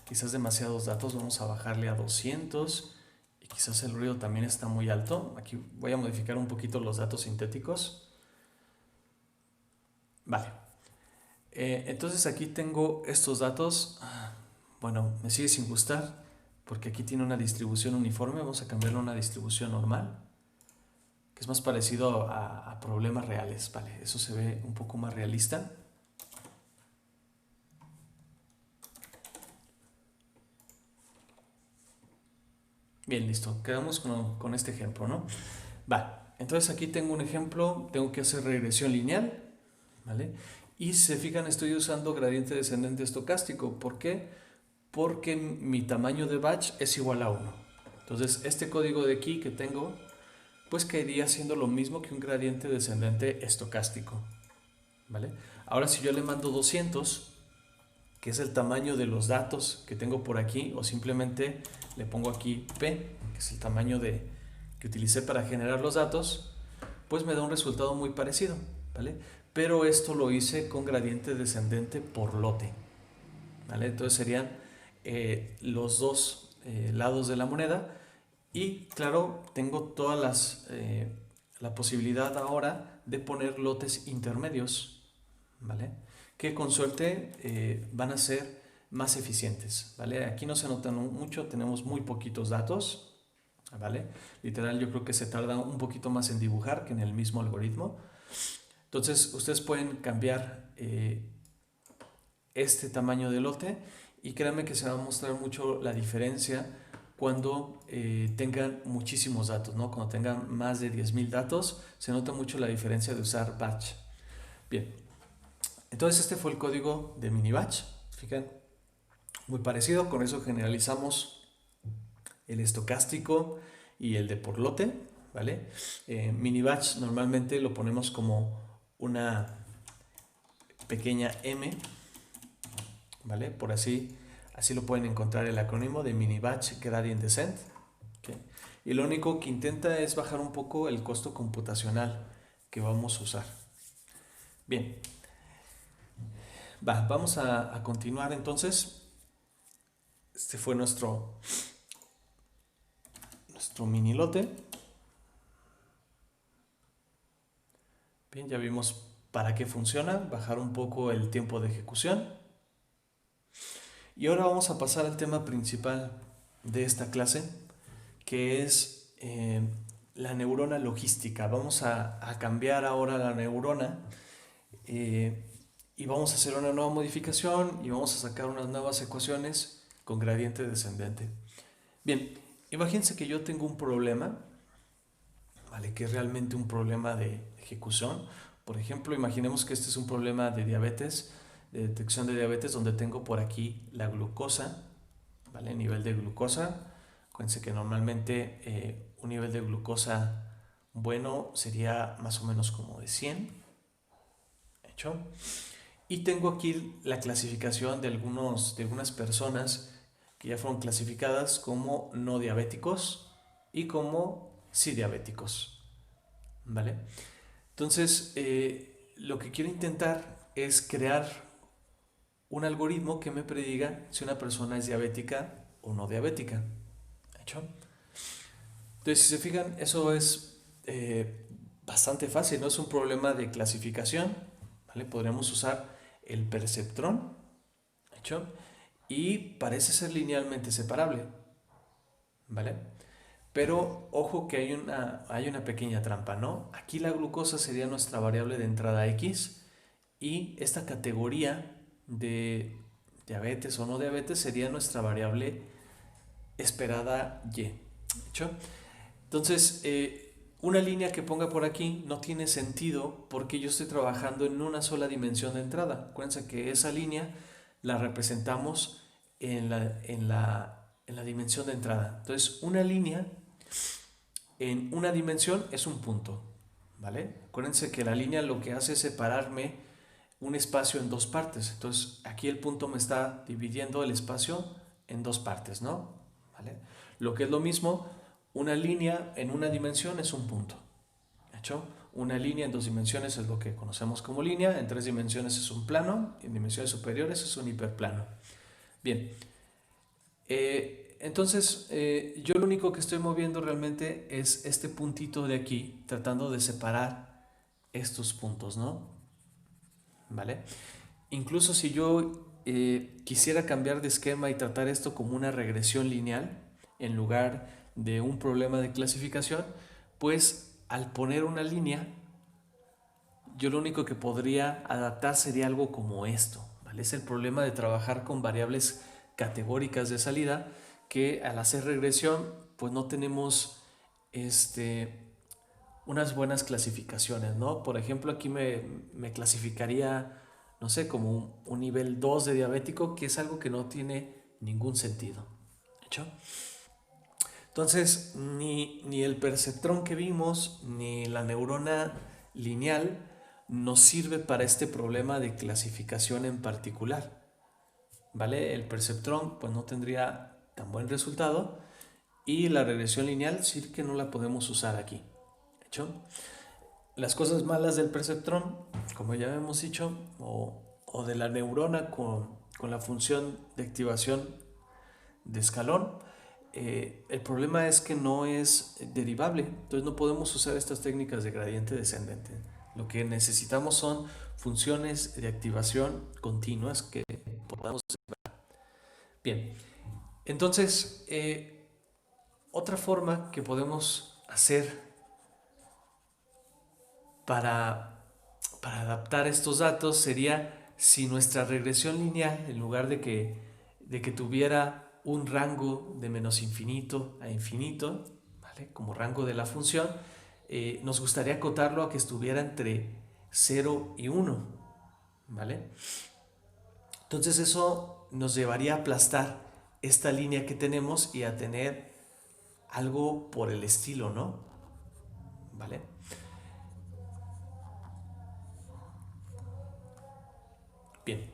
quizás demasiados datos, vamos a bajarle a 200 y quizás el ruido también está muy alto. Aquí voy a modificar un poquito los datos sintéticos. Vale. Entonces aquí tengo estos datos. Bueno, me sigue sin gustar porque aquí tiene una distribución uniforme. Vamos a cambiarlo a una distribución normal, que es más parecido a problemas reales. Vale, eso se ve un poco más realista. Bien, listo. Quedamos con este ejemplo, ¿no? Vale, entonces aquí tengo un ejemplo. Tengo que hacer regresión lineal, ¿vale? Y si se fijan, estoy usando gradiente descendente estocástico. ¿Por qué? Porque mi tamaño de batch es igual a 1. Entonces, este código de aquí que tengo, pues caería siendo lo mismo que un gradiente descendente estocástico, ¿vale? Ahora, si yo le mando 200, que es el tamaño de los datos que tengo por aquí, o simplemente le pongo aquí P, que es el tamaño que utilicé para generar los datos, pues me da un resultado muy parecido, ¿vale? Pero esto lo hice con gradiente descendente por lote, ¿vale? Entonces serían los dos lados de la moneda y claro, tengo todas la posibilidad ahora de poner lotes intermedios, ¿vale? Que con suerte van a ser más eficientes, ¿vale? Aquí no se notan mucho, tenemos muy poquitos datos, ¿vale? Literal, yo creo que se tarda un poquito más en dibujar que en el mismo algoritmo. Entonces, ustedes pueden cambiar este tamaño de lote y créanme que se va a mostrar mucho la diferencia cuando tengan muchísimos datos, ¿no? Cuando tengan más de 10,000 datos, se nota mucho la diferencia de usar batch. Bien, entonces este fue el código de mini batch. Fíjense, muy parecido. Con eso generalizamos el estocástico y el de por lote, ¿vale? Mini batch normalmente lo ponemos como una pequeña m, ¿vale? Por así lo pueden encontrar el acrónimo de mini batch gradient descent, ¿okay? Y lo único que intenta es bajar un poco el costo computacional que vamos a usar. Bien, vamos a continuar entonces. Este fue nuestro mini lote. Bien, ya vimos para qué funciona, bajar un poco el tiempo de ejecución. Y ahora vamos a pasar al tema principal de esta clase, que es la neurona logística. Vamos a cambiar ahora la neurona y vamos a hacer una nueva modificación y vamos a sacar unas nuevas ecuaciones con gradiente descendente. Bien, imagínense que yo tengo un problema, ¿vale? Que es realmente un problema de ejecución. Por ejemplo, imaginemos que este es un problema de diabetes, de detección de diabetes, donde tengo por aquí la glucosa, ¿vale? Nivel de glucosa. Acuérdense que normalmente un nivel de glucosa bueno sería más o menos como de 100. ¿Hecho? Y tengo aquí la clasificación de algunas personas que ya fueron clasificadas como no diabéticos y como sí diabéticos, ¿vale? Entonces, lo que quiero intentar es crear un algoritmo que me prediga si una persona es diabética o no diabética. ¿Hecho? Entonces, si se fijan, eso es bastante fácil, no es un problema de clasificación, ¿vale? Podríamos usar el perceptrón, ¿hecho? Y parece ser linealmente separable, ¿vale? Pero ojo que hay una pequeña trampa, ¿no? Aquí la glucosa sería nuestra variable de entrada X y esta categoría de diabetes o no diabetes sería nuestra variable esperada Y. ¿Hecho? Entonces, una línea que ponga por aquí no tiene sentido porque yo estoy trabajando en una sola dimensión de entrada. Acuérdense que esa línea la representamos en la dimensión de entrada. Entonces, una línea en una dimensión es un punto, ¿vale? Acuérdense que la línea lo que hace es separarme un espacio en dos partes. Entonces, aquí el punto me está dividiendo el espacio en dos partes, ¿no? ¿Vale? Lo que es lo mismo, una línea en una dimensión es un punto. ¿Hecho? Una línea en dos dimensiones es lo que conocemos como línea, en tres dimensiones es un plano, en dimensiones superiores es un hiperplano. Bien, entonces yo lo único que estoy moviendo realmente es este puntito de aquí, tratando de separar estos puntos, ¿no? ¿Vale? Incluso si yo quisiera cambiar de esquema y tratar esto como una regresión lineal en lugar de un problema de clasificación, pues al poner una línea, yo lo único que podría adaptar sería algo como esto, ¿vale? Es el problema de trabajar con variables categóricas de salida que al hacer regresión pues no tenemos unas buenas clasificaciones, ¿no? Por ejemplo, aquí me clasificaría, no sé, como un nivel 2 de diabético, que es algo que no tiene ningún sentido. ¿Hecho? Entonces, ni el perceptrón que vimos, ni la neurona lineal nos sirve para este problema de clasificación en particular. ¿Vale? El perceptrón pues no tendría tan buen resultado y la regresión lineal sí que no la podemos usar aquí. ¿Hecho? Las cosas malas del perceptrón, como ya hemos dicho, o de la neurona con la función de activación de escalón, el problema es que no es derivable, entonces no podemos usar estas técnicas de gradiente descendente. Lo que necesitamos son funciones de activación continuas que podamos derivar. Bien, entonces, otra forma que podemos hacer para, para adaptar estos datos sería si nuestra regresión lineal, en lugar de que tuviera un rango de menos infinito a infinito, ¿vale? Como rango de la función, nos gustaría acotarlo a que estuviera entre 0 y 1, ¿vale? Entonces eso nos llevaría a aplastar esta línea que tenemos y a tener algo por el estilo, ¿no? ¿Vale? Bien.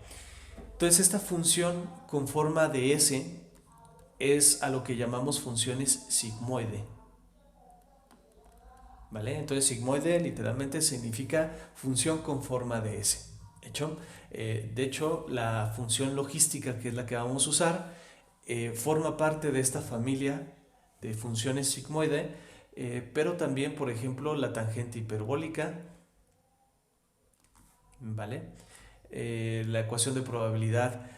Entonces esta función con forma de S es a lo que llamamos funciones sigmoide. ¿Vale? Entonces sigmoide literalmente significa función con forma de S. ¿Hecho? De hecho, la función logística, que es la que vamos a usar, forma parte de esta familia de funciones sigmoide, pero también, por ejemplo, la tangente hiperbólica, ¿vale? La ecuación de probabilidad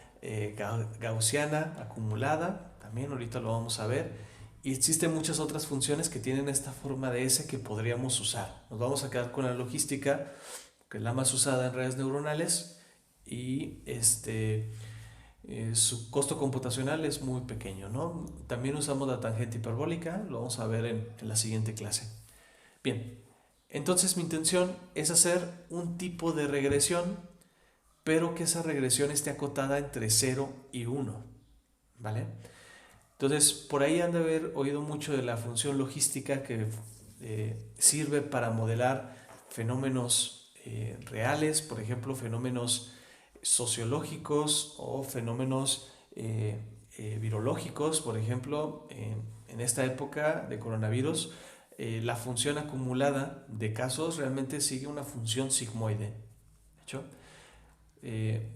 gaussiana acumulada, también ahorita lo vamos a ver, Y existen muchas otras funciones que tienen esta forma de S que podríamos usar. Nos vamos a quedar con la logística, que es la más usada en redes neuronales, y su costo computacional es muy pequeño, ¿no? También usamos la tangente hiperbólica, lo vamos a ver en la siguiente clase. Bien, entonces mi intención es hacer un tipo de regresión, pero que esa regresión esté acotada entre 0 y 1, ¿vale? Entonces, por ahí han de haber oído mucho de la función logística que sirve para modelar fenómenos reales, por ejemplo, fenómenos sociológicos o fenómenos virológicos. Por ejemplo, en esta época de coronavirus, la función acumulada de casos realmente sigue una función sigmoide, ¿de hecho?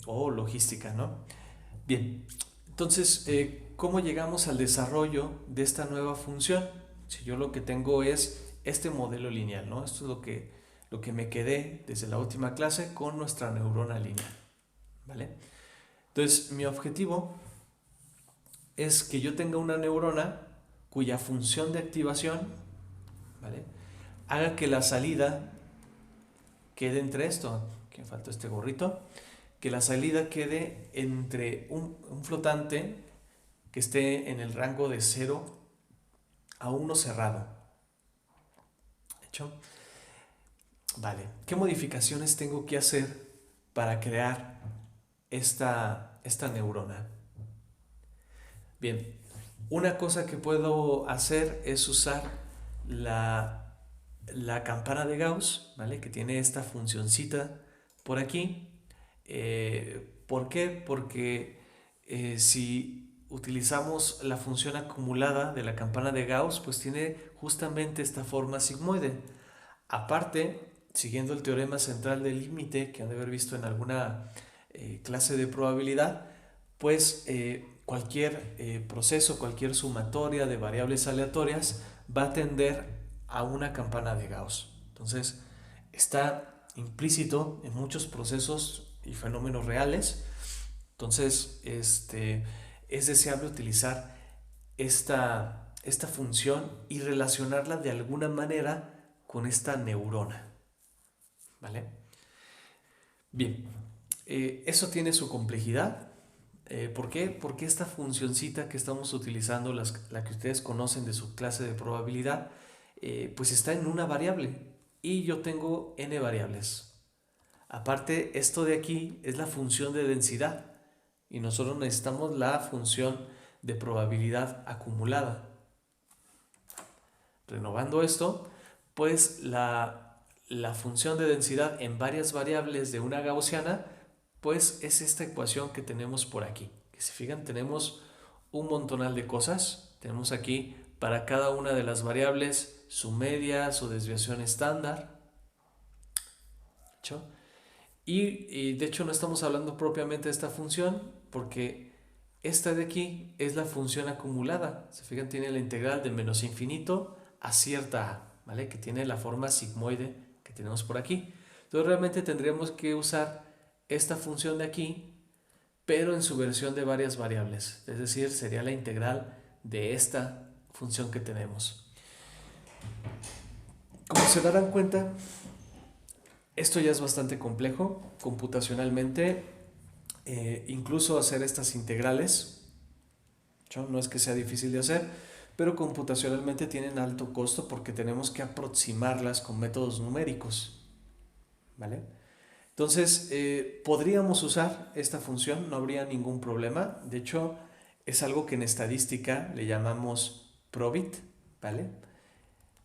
O logística, ¿no? Bien, entonces, ¿cómo llegamos al desarrollo de esta nueva función? Si yo lo que tengo es este modelo lineal, ¿no? Esto es lo que me quedé desde la última clase con nuestra neurona lineal, ¿vale? Entonces, mi objetivo es que yo tenga una neurona cuya función de activación, ¿vale?, haga que la salida quede entre esto, que me falta este gorrito, que la salida quede entre un flotante que esté en el rango de 0 a 1 cerrado. ¿Hecho? Vale. ¿Qué modificaciones tengo que hacer para crear esta neurona? Bien, una cosa que puedo hacer es usar la campana de Gauss, ¿vale?, que tiene esta funcioncita por aquí. ¿Por qué? Porque si utilizamos la función acumulada de la campana de Gauss, pues tiene justamente esta forma sigmoide. Aparte, siguiendo el teorema central del límite que han de haber visto en alguna clase de probabilidad, pues cualquier proceso, cualquier sumatoria de variables aleatorias va a tender a una campana de Gauss. Entonces, está implícito en muchos procesos y fenómenos reales. Entonces, es deseable utilizar esta función y relacionarla de alguna manera con esta neurona, ¿vale? Bien, eso tiene su complejidad. ¿Por qué? Porque esta funcioncita que estamos utilizando, la que ustedes conocen de su clase de probabilidad, pues está en una variable y yo tengo n variables. Aparte, esto de aquí es la función de densidad y nosotros necesitamos la función de probabilidad acumulada. Renovando esto, pues la función de densidad en varias variables de una gaussiana, pues es esta ecuación que tenemos por aquí. Que si fijan, tenemos un montonal de cosas. Tenemos aquí para cada una de las variables su media, su desviación estándar. ¿Hecho? Y de hecho no estamos hablando propiamente de esta función porque esta de aquí es la función acumulada. Se fijan, tiene la integral de menos infinito a cierta a, ¿vale?, que tiene la forma sigmoide que tenemos por aquí. Entonces realmente tendríamos que usar esta función de aquí, pero en su versión de varias variables. Es decir, sería la integral de esta función que tenemos. Como se darán cuenta, esto ya es bastante complejo computacionalmente, incluso hacer estas integrales, no es que sea difícil de hacer, pero computacionalmente tienen alto costo porque tenemos que aproximarlas con métodos numéricos, ¿vale? Entonces, podríamos usar esta función, no habría ningún problema. De hecho, es algo que en estadística le llamamos probit, ¿vale?,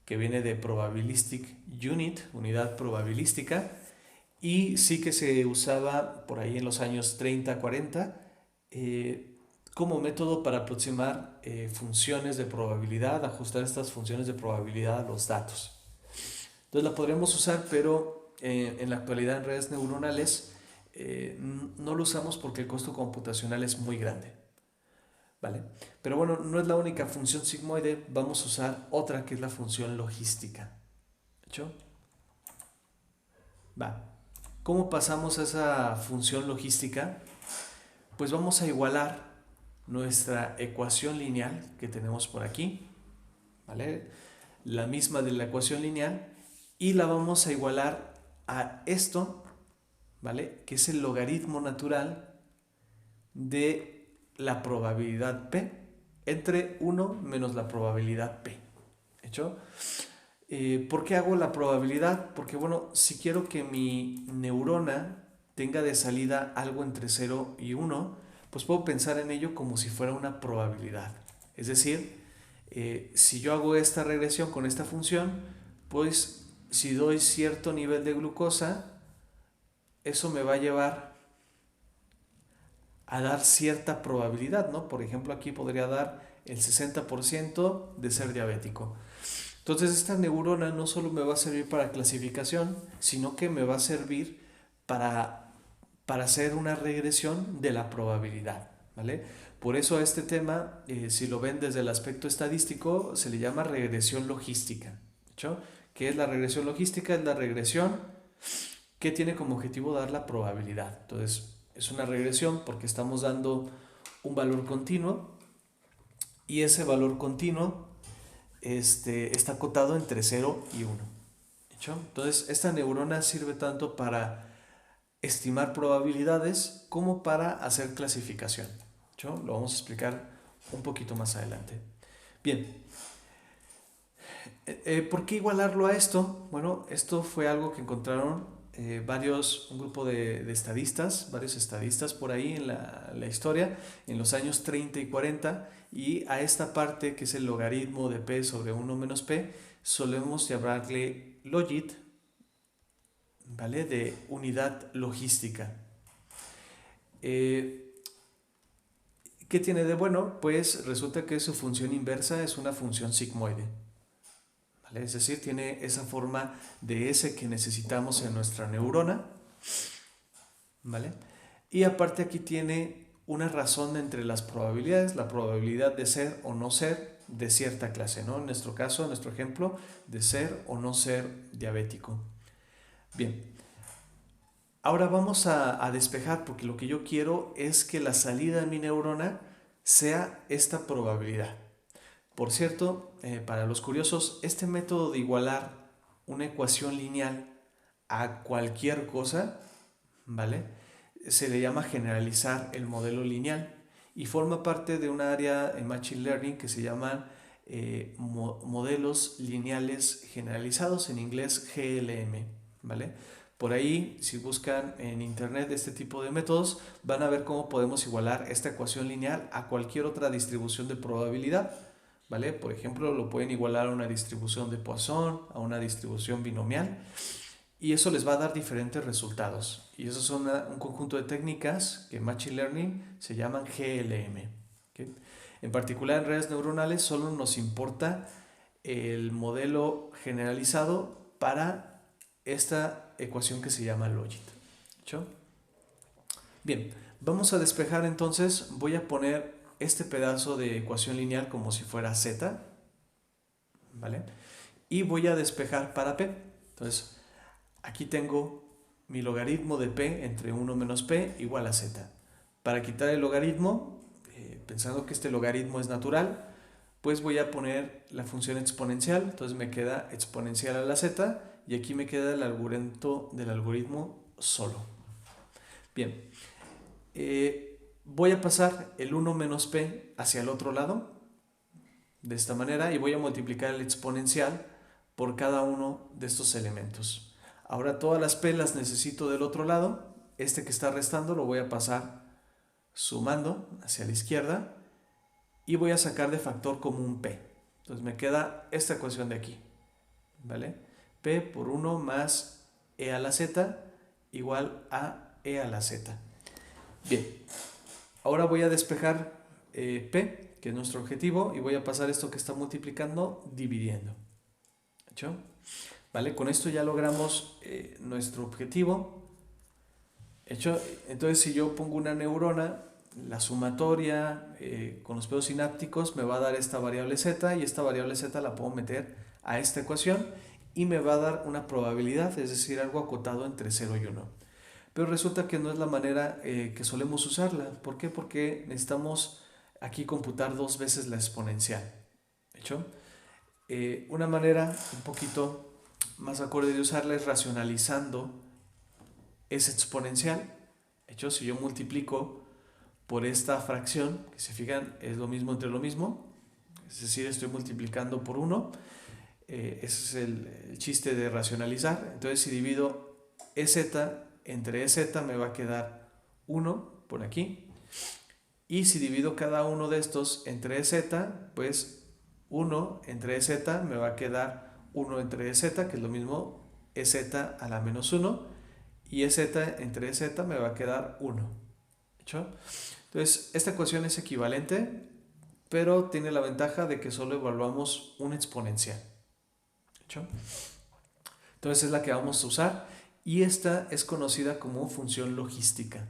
que viene de probabilistic unit, unidad probabilística, y sí que se usaba por ahí en los años 30, 40, como método para aproximar funciones de probabilidad, ajustar estas funciones de probabilidad a los datos. Entonces la podríamos usar, pero en la actualidad en redes neuronales no lo usamos porque el costo computacional es muy grande, ¿vale? Pero bueno, no es la única función sigmoide, vamos a usar otra que es la función logística. ¿Hecho? Va. ¿Cómo pasamos a esa función logística? Pues vamos a igualar nuestra ecuación lineal que tenemos por aquí, ¿vale? La misma de la ecuación lineal, y la vamos a igualar a esto, ¿vale? Que es el logaritmo natural de la probabilidad P entre 1 menos la probabilidad P. ¿Hecho? ¿Por qué hago la probabilidad? Porque, bueno, si quiero que mi neurona tenga de salida algo entre 0 y 1, pues puedo pensar en ello como si fuera una probabilidad. Es decir, si yo hago esta regresión con esta función, pues si doy cierto nivel de glucosa, eso me va a llevar a dar cierta probabilidad, ¿no? Por ejemplo, aquí podría dar el 60% de ser diabético. Entonces esta neurona no solo me va a servir para clasificación, sino que me va a servir para, para hacer una regresión de la probabilidad, ¿vale? Por eso a este tema, si lo ven desde el aspecto estadístico, se le llama regresión logística, ¿no? ¿Qué es la regresión logística? Es la regresión que tiene como objetivo dar la probabilidad. Entonces, es una regresión porque estamos dando un valor continuo y ese valor continuo está acotado entre 0 y 1. ¿Hecho? Entonces, esta neurona sirve tanto para estimar probabilidades como para hacer clasificación. ¿Hecho? Lo vamos a explicar un poquito más adelante. Bien, ¿por qué igualarlo a esto? Bueno, esto fue algo que encontraron un grupo de estadistas, varios estadistas por ahí en la historia, en los años 30 y 40, y a esta parte, que es el logaritmo de p sobre 1 menos p, solemos llamarle logit, ¿vale? De unidad logística. ¿Qué tiene de bueno? Pues resulta que su función inversa es una función sigmoide. ¿Vale? Es decir, tiene esa forma de S que necesitamos en nuestra neurona, ¿vale? Y aparte aquí tiene una razón entre las probabilidades, la probabilidad de ser o no ser de cierta clase, ¿no? En nuestro caso, en nuestro ejemplo, de ser o no ser diabético. Bien, ahora vamos a despejar, porque lo que yo quiero es que la salida de mi neurona sea esta probabilidad. Por cierto, para los curiosos, este método de igualar una ecuación lineal a cualquier cosa, ¿vale? Se le llama generalizar el modelo lineal y forma parte de un área en Machine Learning que se llaman modelos lineales generalizados, en inglés GLM, ¿vale? Por ahí, si buscan en internet este tipo de métodos, van a ver cómo podemos igualar esta ecuación lineal a cualquier otra distribución de probabilidad, ¿vale? Por ejemplo, lo pueden igualar a una distribución de Poisson, a una distribución binomial, y eso les va a dar diferentes resultados. Y eso son un conjunto de técnicas que en Machine Learning se llaman GLM. ¿Okay? En particular en redes neuronales solo nos importa el modelo generalizado para esta ecuación que se llama logit. ¿Hecho? Bien, vamos a despejar entonces. Voy a poner este pedazo de ecuación lineal como si fuera z, ¿vale? Y voy a despejar para p. Entonces, aquí tengo mi logaritmo de p entre 1 menos p igual a z. Para quitar el logaritmo, pensando que este logaritmo es natural, pues voy a poner la función exponencial. Entonces me queda exponencial a la z y aquí me queda el argumento del algoritmo solo. Bien, voy a pasar el 1 menos p hacia el otro lado, de esta manera, y voy a multiplicar el exponencial por cada uno de estos elementos. Ahora todas las p las necesito del otro lado. Este que está restando lo voy a pasar sumando hacia la izquierda y voy a sacar de factor común p. Entonces me queda esta ecuación de aquí, ¿vale? P por 1 más e a la z igual a e a la z. Bien, ahora voy a despejar p, que es nuestro objetivo, y voy a pasar esto que está multiplicando dividiendo. ¿Hecho? ¿Vale? Con esto ya logramos nuestro objetivo. ¿Hecho? Entonces, si yo pongo una neurona, la sumatoria con los pedos sinápticos me va a dar esta variable z, y esta variable z la puedo meter a esta ecuación y me va a dar una probabilidad, es decir, algo acotado entre 0 y 1. Pero resulta que no es la manera que solemos usarla. ¿Por qué? Porque necesitamos aquí computar dos veces la exponencial. ¿Hecho? Una manera un poquito más acorde de usarla es racionalizando ese exponencial. De hecho, si yo multiplico por esta fracción, que se fijan es lo mismo entre lo mismo, es decir, estoy multiplicando por 1, ese es el chiste de racionalizar. Entonces, si divido EZ entre EZ me va a quedar 1 por aquí, y si divido cada uno de estos entre EZ, pues 1 entre EZ me va a quedar 1 entre EZ, que es lo mismo EZ a la menos 1, y EZ entre EZ me va a quedar 1. ¿Hecho? Entonces, esta ecuación es equivalente, pero tiene la ventaja de que solo evaluamos un exponencial. ¿Hecho? Entonces es la que vamos a usar, y esta es conocida como función logística.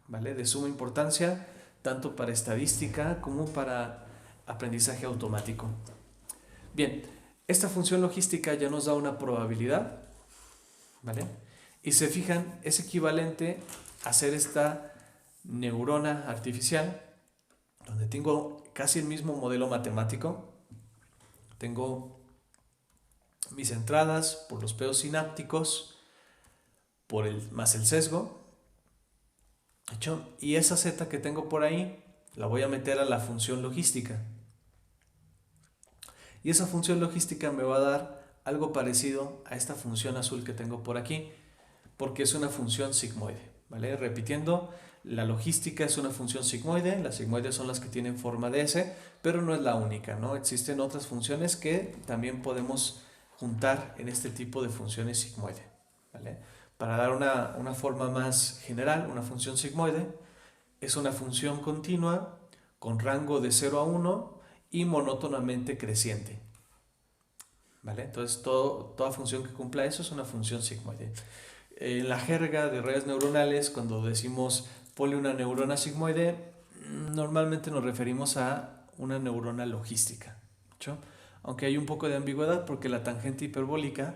¿Vale? De suma importancia, tanto para estadística como para aprendizaje automático. Bien, esta función logística ya nos da una probabilidad, ¿vale? Y se fijan, es equivalente a hacer esta neurona artificial, donde tengo casi el mismo modelo matemático. Tengo mis entradas por los pedos sinápticos, más el sesgo. ¿Hecho? Y esa z que tengo por ahí la voy a meter a la función logística. Y esa función logística me va a dar algo parecido a esta función azul que tengo por aquí, porque es una función sigmoide, ¿vale? Repitiendo, la logística es una función sigmoide, las sigmoides son las que tienen forma de S, pero no es la única, ¿no? Existen otras funciones que también podemos juntar en este tipo de funciones sigmoide, ¿vale? Para dar una forma más general, una función sigmoide es una función continua con rango de 0 a 1 y monótonamente creciente, ¿vale? Entonces toda función que cumpla eso es una función sigmoide. En la jerga de redes neuronales, cuando decimos ponle una neurona sigmoide, normalmente nos referimos a una neurona logística, ¿no? Aunque hay un poco de ambigüedad porque la tangente hiperbólica,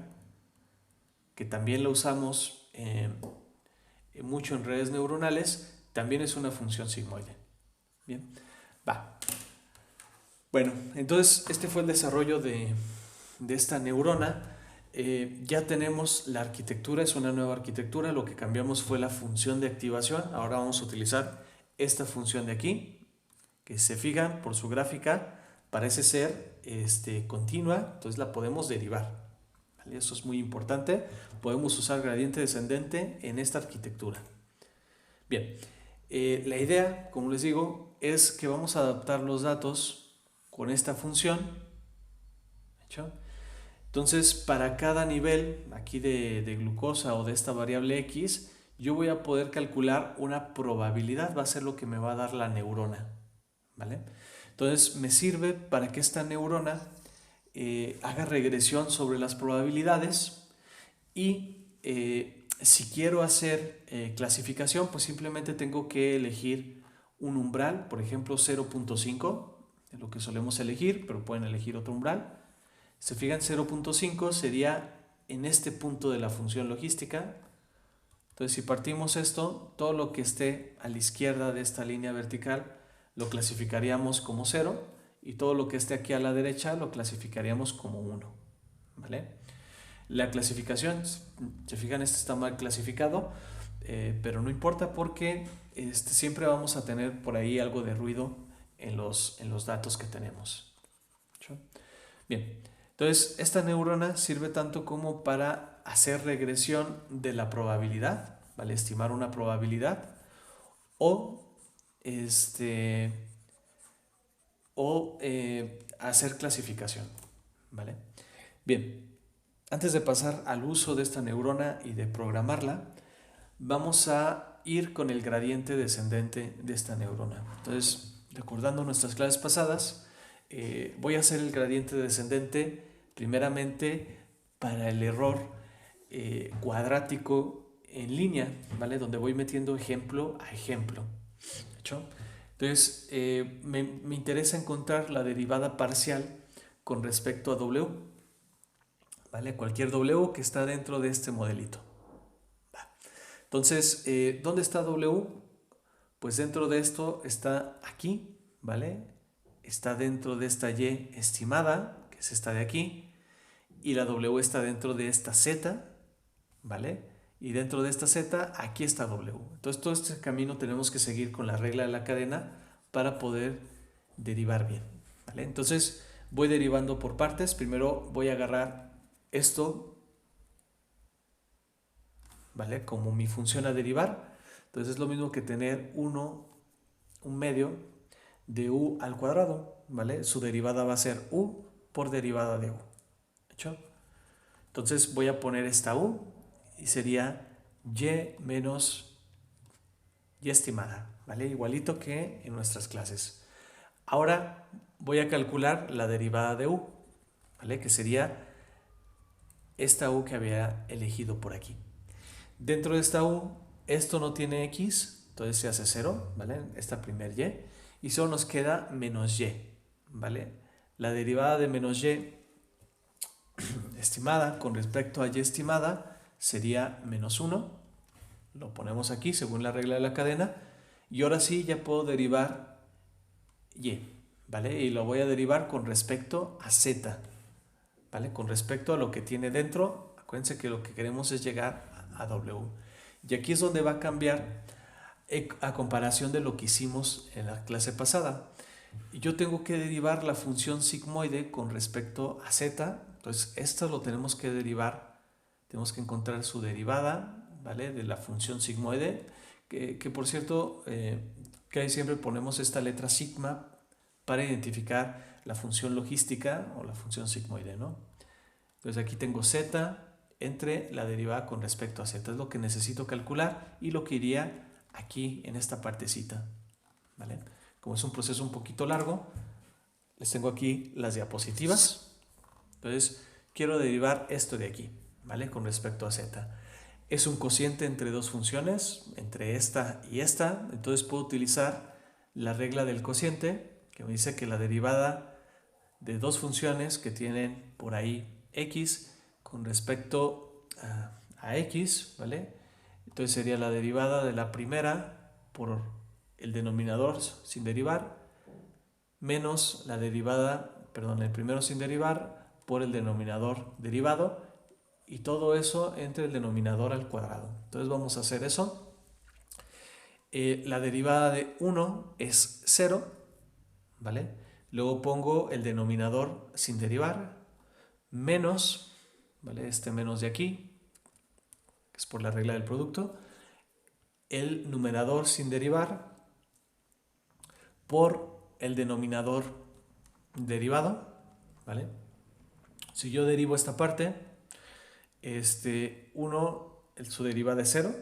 que también la usamos mucho en redes neuronales, también es una función sigmoide. Bien, va. Bueno, entonces este fue el desarrollo de esta neurona. Ya tenemos la arquitectura, es una nueva arquitectura, lo que cambiamos fue la función de activación. Ahora vamos a utilizar esta función de aquí, que se fijan por su gráfica, parece ser continua, entonces la podemos derivar, ¿vale? Eso es muy importante, podemos usar gradiente descendente en esta arquitectura. Bien, la idea, como les digo, es que vamos a adaptar los datos con esta función, ¿hecho? Entonces, para cada nivel aquí de glucosa o de esta variable X, yo voy a poder calcular una probabilidad, va a ser lo que me va a dar la neurona, ¿vale? Entonces, me sirve para que esta neurona haga regresión sobre las probabilidades, y si quiero hacer clasificación, pues simplemente tengo que elegir un umbral, por ejemplo 0.5, es lo que solemos elegir, pero pueden elegir otro umbral. Se fijan, 0.5 sería en este punto de la función logística. Entonces, si partimos esto, todo lo que esté a la izquierda de esta línea vertical lo clasificaríamos como 0, y todo lo que esté aquí a la derecha lo clasificaríamos como 1, ¿vale? La clasificación, se fijan, este está mal clasificado, pero no importa porque siempre vamos a tener por ahí algo de ruido en los datos que tenemos. ¿Sí? Bien. Entonces, esta neurona sirve tanto como para hacer regresión de la probabilidad, ¿vale? Estimar una probabilidad, o hacer clasificación, ¿vale? Bien, antes de pasar al uso de esta neurona y de programarla, vamos a ir con el gradiente descendente de esta neurona. Entonces, recordando nuestras clases pasadas, voy a hacer el gradiente descendente primeramente para el error cuadrático en línea, ¿vale? Donde voy metiendo ejemplo a ejemplo. ¿Hecho? Entonces, me interesa encontrar la derivada parcial con respecto a W, ¿vale? Cualquier W que está dentro de este modelito. Entonces, ¿dónde está W? Pues dentro de esto está aquí, ¿vale? Está dentro de esta Y estimada, que es esta de aquí, y la W está dentro de esta Z, ¿vale? Y dentro de esta Z, aquí está W. Entonces, todo este camino tenemos que seguir con la regla de la cadena para poder derivar bien, ¿vale? Entonces, voy derivando por partes. Primero voy a agarrar esto, ¿vale? Como mi función a derivar. Entonces, es lo mismo que tener un medio de u al cuadrado, ¿vale? Su derivada va a ser u por derivada de u, ¿hecho? Entonces, voy a poner esta u y sería y menos y estimada, ¿vale? Igualito que en nuestras clases. Ahora voy a calcular la derivada de u, ¿vale? Que sería esta u que había elegido por aquí. Dentro de esta u, esto no tiene x, entonces se hace 0, ¿vale? Esta primer y. Y solo nos queda menos y, ¿vale? La derivada de menos y estimada con respecto a y estimada sería menos 1. Lo ponemos aquí según la regla de la cadena. Y ahora sí ya puedo derivar y, ¿vale? Y lo voy a derivar con respecto a z, ¿vale? Con respecto a lo que tiene dentro. Acuérdense que lo que queremos es llegar a w. Y aquí es donde va a cambiar a comparación de lo que hicimos en la clase pasada. Yo tengo que derivar la función sigmoide con respecto a z. Entonces, esto lo tenemos que derivar. Tenemos que encontrar su derivada, ¿vale? De la función sigmoide. Que por cierto, que ahí siempre ponemos esta letra sigma para identificar la función logística o la función sigmoide, ¿no? Entonces aquí tengo z entre la derivada con respecto a z. Es lo que necesito calcular y lo que iría aquí en esta partecita, ¿vale? Como es un proceso un poquito largo, les tengo aquí las diapositivas. Entonces quiero derivar esto de aquí, ¿vale? Con respecto a z. Es un cociente entre dos funciones, entre esta y esta. Entonces puedo utilizar la regla del cociente, que me dice que la derivada de dos funciones que tienen por ahí x con respecto a x, ¿vale? Entonces sería la derivada de la primera por el denominador sin derivar menos la derivada, perdón, el primero sin derivar por el denominador derivado, y todo eso entre el denominador al cuadrado. Entonces vamos a hacer eso. La derivada de 1 es 0, ¿vale? Luego pongo el denominador sin derivar, menos, ¿vale? Este menos de aquí, que es por la regla del producto, el numerador sin derivar por el denominador derivado, ¿vale? Si yo derivo esta parte, 1, su derivada es 0,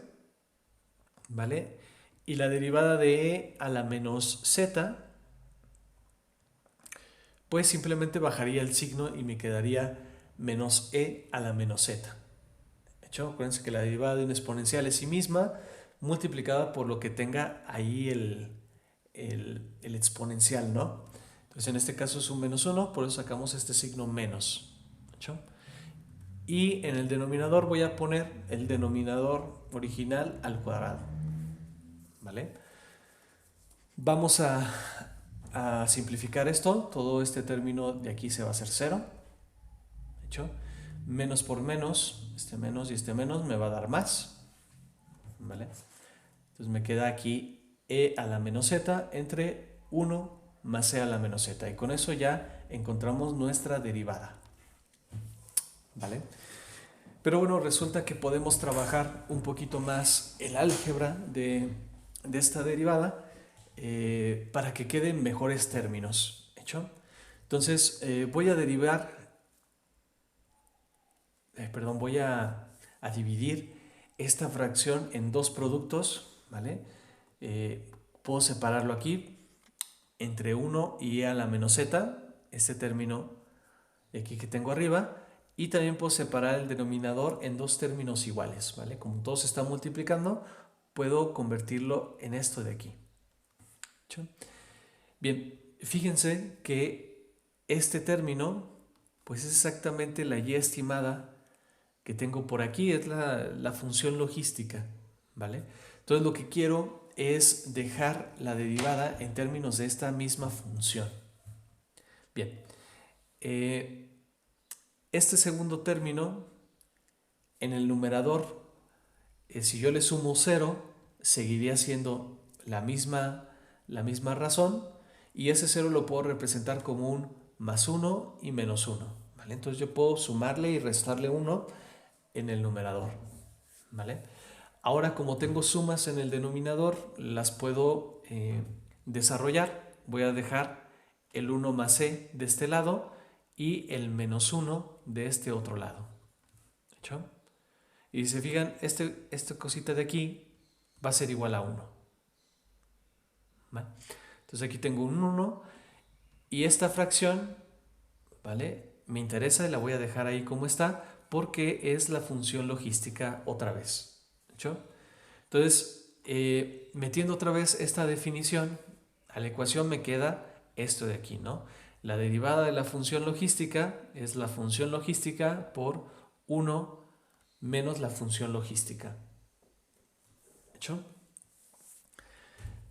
¿vale? Y la derivada de e a la menos z, pues simplemente bajaría el signo y me quedaría menos e a la menos z. ¿Hecho? Acuérdense que la derivada de una exponencial es sí misma multiplicada por lo que tenga ahí el exponencial, ¿no? Entonces en este caso es un menos 1, por eso sacamos este signo menos. ¿Hecho? Y en el denominador voy a poner el denominador original al cuadrado, ¿vale? Vamos a simplificar esto. Todo este término de aquí se va a hacer 0. ¿Hecho? Menos por menos, este menos y este menos me va a dar más, ¿vale? Entonces me queda aquí e a la menos z entre 1 más e a la menos z. Y con eso ya encontramos nuestra derivada, ¿vale? Pero bueno, resulta que podemos trabajar un poquito más el álgebra de esta derivada para que queden mejores términos. ¿Hecho? Entonces voy a dividir esta fracción en dos productos, ¿vale? Puedo separarlo aquí entre 1 y e a la menos z, este término de aquí que tengo arriba, y también puedo separar el denominador en dos términos iguales, ¿vale? Como todo se está multiplicando, puedo convertirlo en esto de aquí. ¿Sí? Bien, fíjense que este término, pues es exactamente la y estimada que tengo por aquí, es la función logística, ¿vale? Entonces lo que quiero es dejar la derivada en términos de esta misma función. Bien, este segundo término, en el numerador, si yo le sumo 0, seguiría siendo la misma razón, y ese 0 lo puedo representar como un más 1 y menos 1. ¿Vale? Entonces yo puedo sumarle y restarle 1 en el numerador. ¿Vale? Ahora, como tengo sumas en el denominador, las puedo desarrollar. Voy a dejar el 1 más c de este lado y el menos 1 de este otro lado. ¿Hecho? Y si se fijan, esta cosita de aquí va a ser igual a 1. ¿Vale? Entonces aquí tengo un 1 y esta fracción, ¿vale? Me interesa y la voy a dejar ahí como está porque es la función logística otra vez. ¿Hecho? Entonces, metiendo otra vez esta definición a la ecuación me queda esto de aquí, ¿no? La derivada de la función logística es la función logística por 1 menos la función logística. ¿Hecho?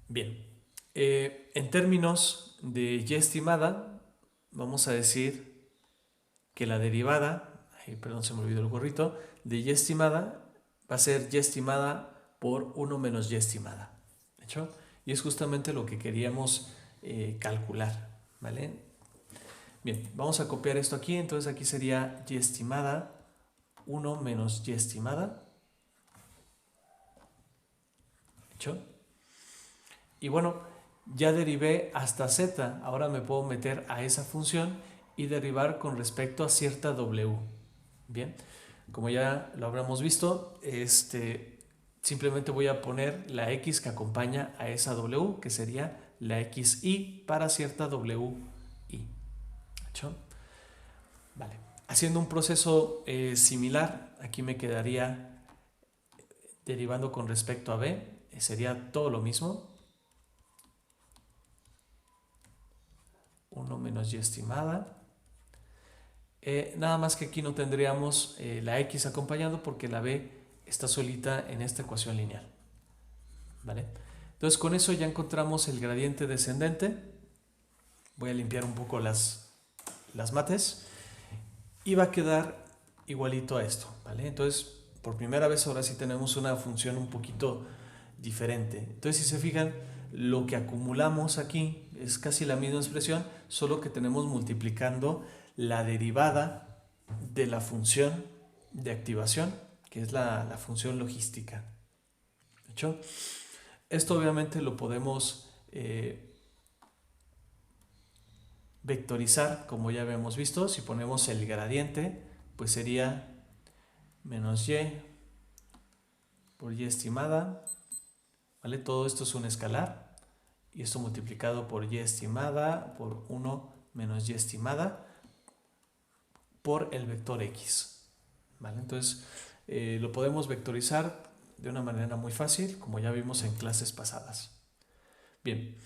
Bien. En términos de y estimada, vamos a decir que la derivada, perdón, se me olvidó el gorrito, de y estimada va a ser y estimada por 1 menos y estimada. ¿Hecho? Y es justamente lo que queríamos calcular. ¿Vale? Bien, vamos a copiar esto aquí. Entonces aquí sería y estimada 1 menos y estimada. ¿Hecho? Y bueno, ya derivé hasta z. Ahora me puedo meter a esa función y derivar con respecto a cierta w. Bien, como ya lo habremos visto, simplemente voy a poner la x que acompaña a esa w, que sería la xi para cierta wi. ¿Hecho? Vale. Haciendo un proceso similar, aquí me quedaría derivando con respecto a b, sería todo lo mismo. 1 menos y estimada. Nada más que aquí no tendríamos la x acompañado porque la b está solita en esta ecuación lineal. ¿Vale? Entonces con eso ya encontramos el gradiente descendente. Voy a limpiar un poco las mates y va a quedar igualito a esto. ¿Vale? Entonces por primera vez ahora sí tenemos una función un poquito diferente. Entonces si se fijan, lo que acumulamos aquí es casi la misma expresión, solo que tenemos multiplicando la derivada de la función de activación, que es la función logística. ¿Hecho? Esto obviamente lo podemos vectorizar, como ya habíamos visto. Si ponemos el gradiente, pues sería menos y por y estimada. ¿Vale? Todo esto es un escalar y esto multiplicado por y estimada por 1 menos y estimada por el vector x. ¿Vale? Entonces lo podemos vectorizar de una manera muy fácil, como ya vimos en clases pasadas. Bien,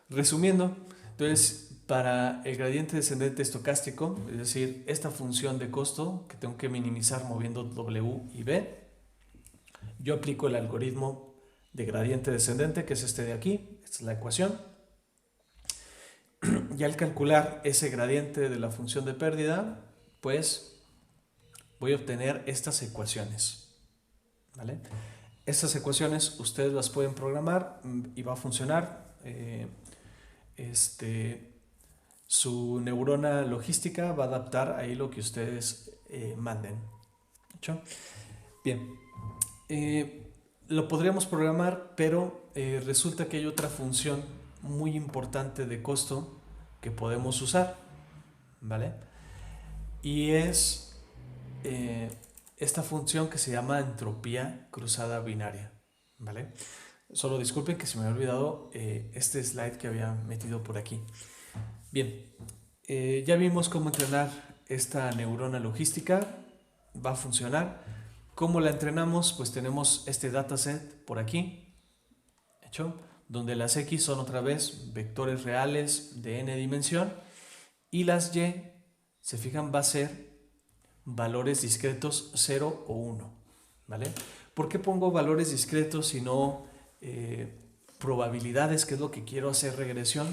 resumiendo, entonces para el gradiente descendente estocástico, es decir, esta función de costo que tengo que minimizar moviendo w y b, yo aplico el algoritmo de gradiente descendente, que es este de aquí, esta es la ecuación. Y al calcular ese gradiente de la función de pérdida, pues voy a obtener estas ecuaciones. ¿Vale? Estas ecuaciones ustedes las pueden programar y va a funcionar. Su neurona logística va a adaptar ahí lo que ustedes manden. ¿Hecho? Bien. Lo podríamos programar, pero resulta que hay otra función muy importante de costo que podemos usar, ¿vale? Y es esta función que se llama entropía cruzada binaria, ¿vale? Solo disculpen que se me había olvidado este slide que había metido por aquí. Bien, ya vimos cómo entrenar esta neurona logística, va a funcionar. ¿Cómo la entrenamos? Pues tenemos este dataset por aquí, ¿hecho? Donde las x son otra vez vectores reales de n dimensión y las y, se fijan, va a ser valores discretos 0 o 1, ¿vale? ¿Por qué pongo valores discretos y no probabilidades, que es lo que quiero hacer regresión,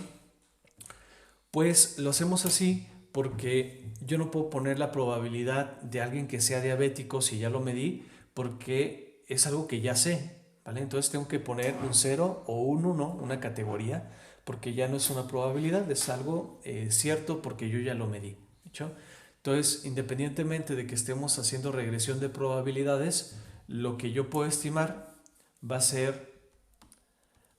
pues lo hacemos así porque yo no puedo poner la probabilidad de alguien que sea diabético si ya lo medí, porque es algo que ya sé, ¿vale? Entonces tengo que poner un 0 o un 1, una categoría, porque ya no es una probabilidad, es algo cierto porque yo ya lo medí, ¿hecho? Entonces, independientemente de que estemos haciendo regresión de probabilidades, lo que yo puedo estimar va a ser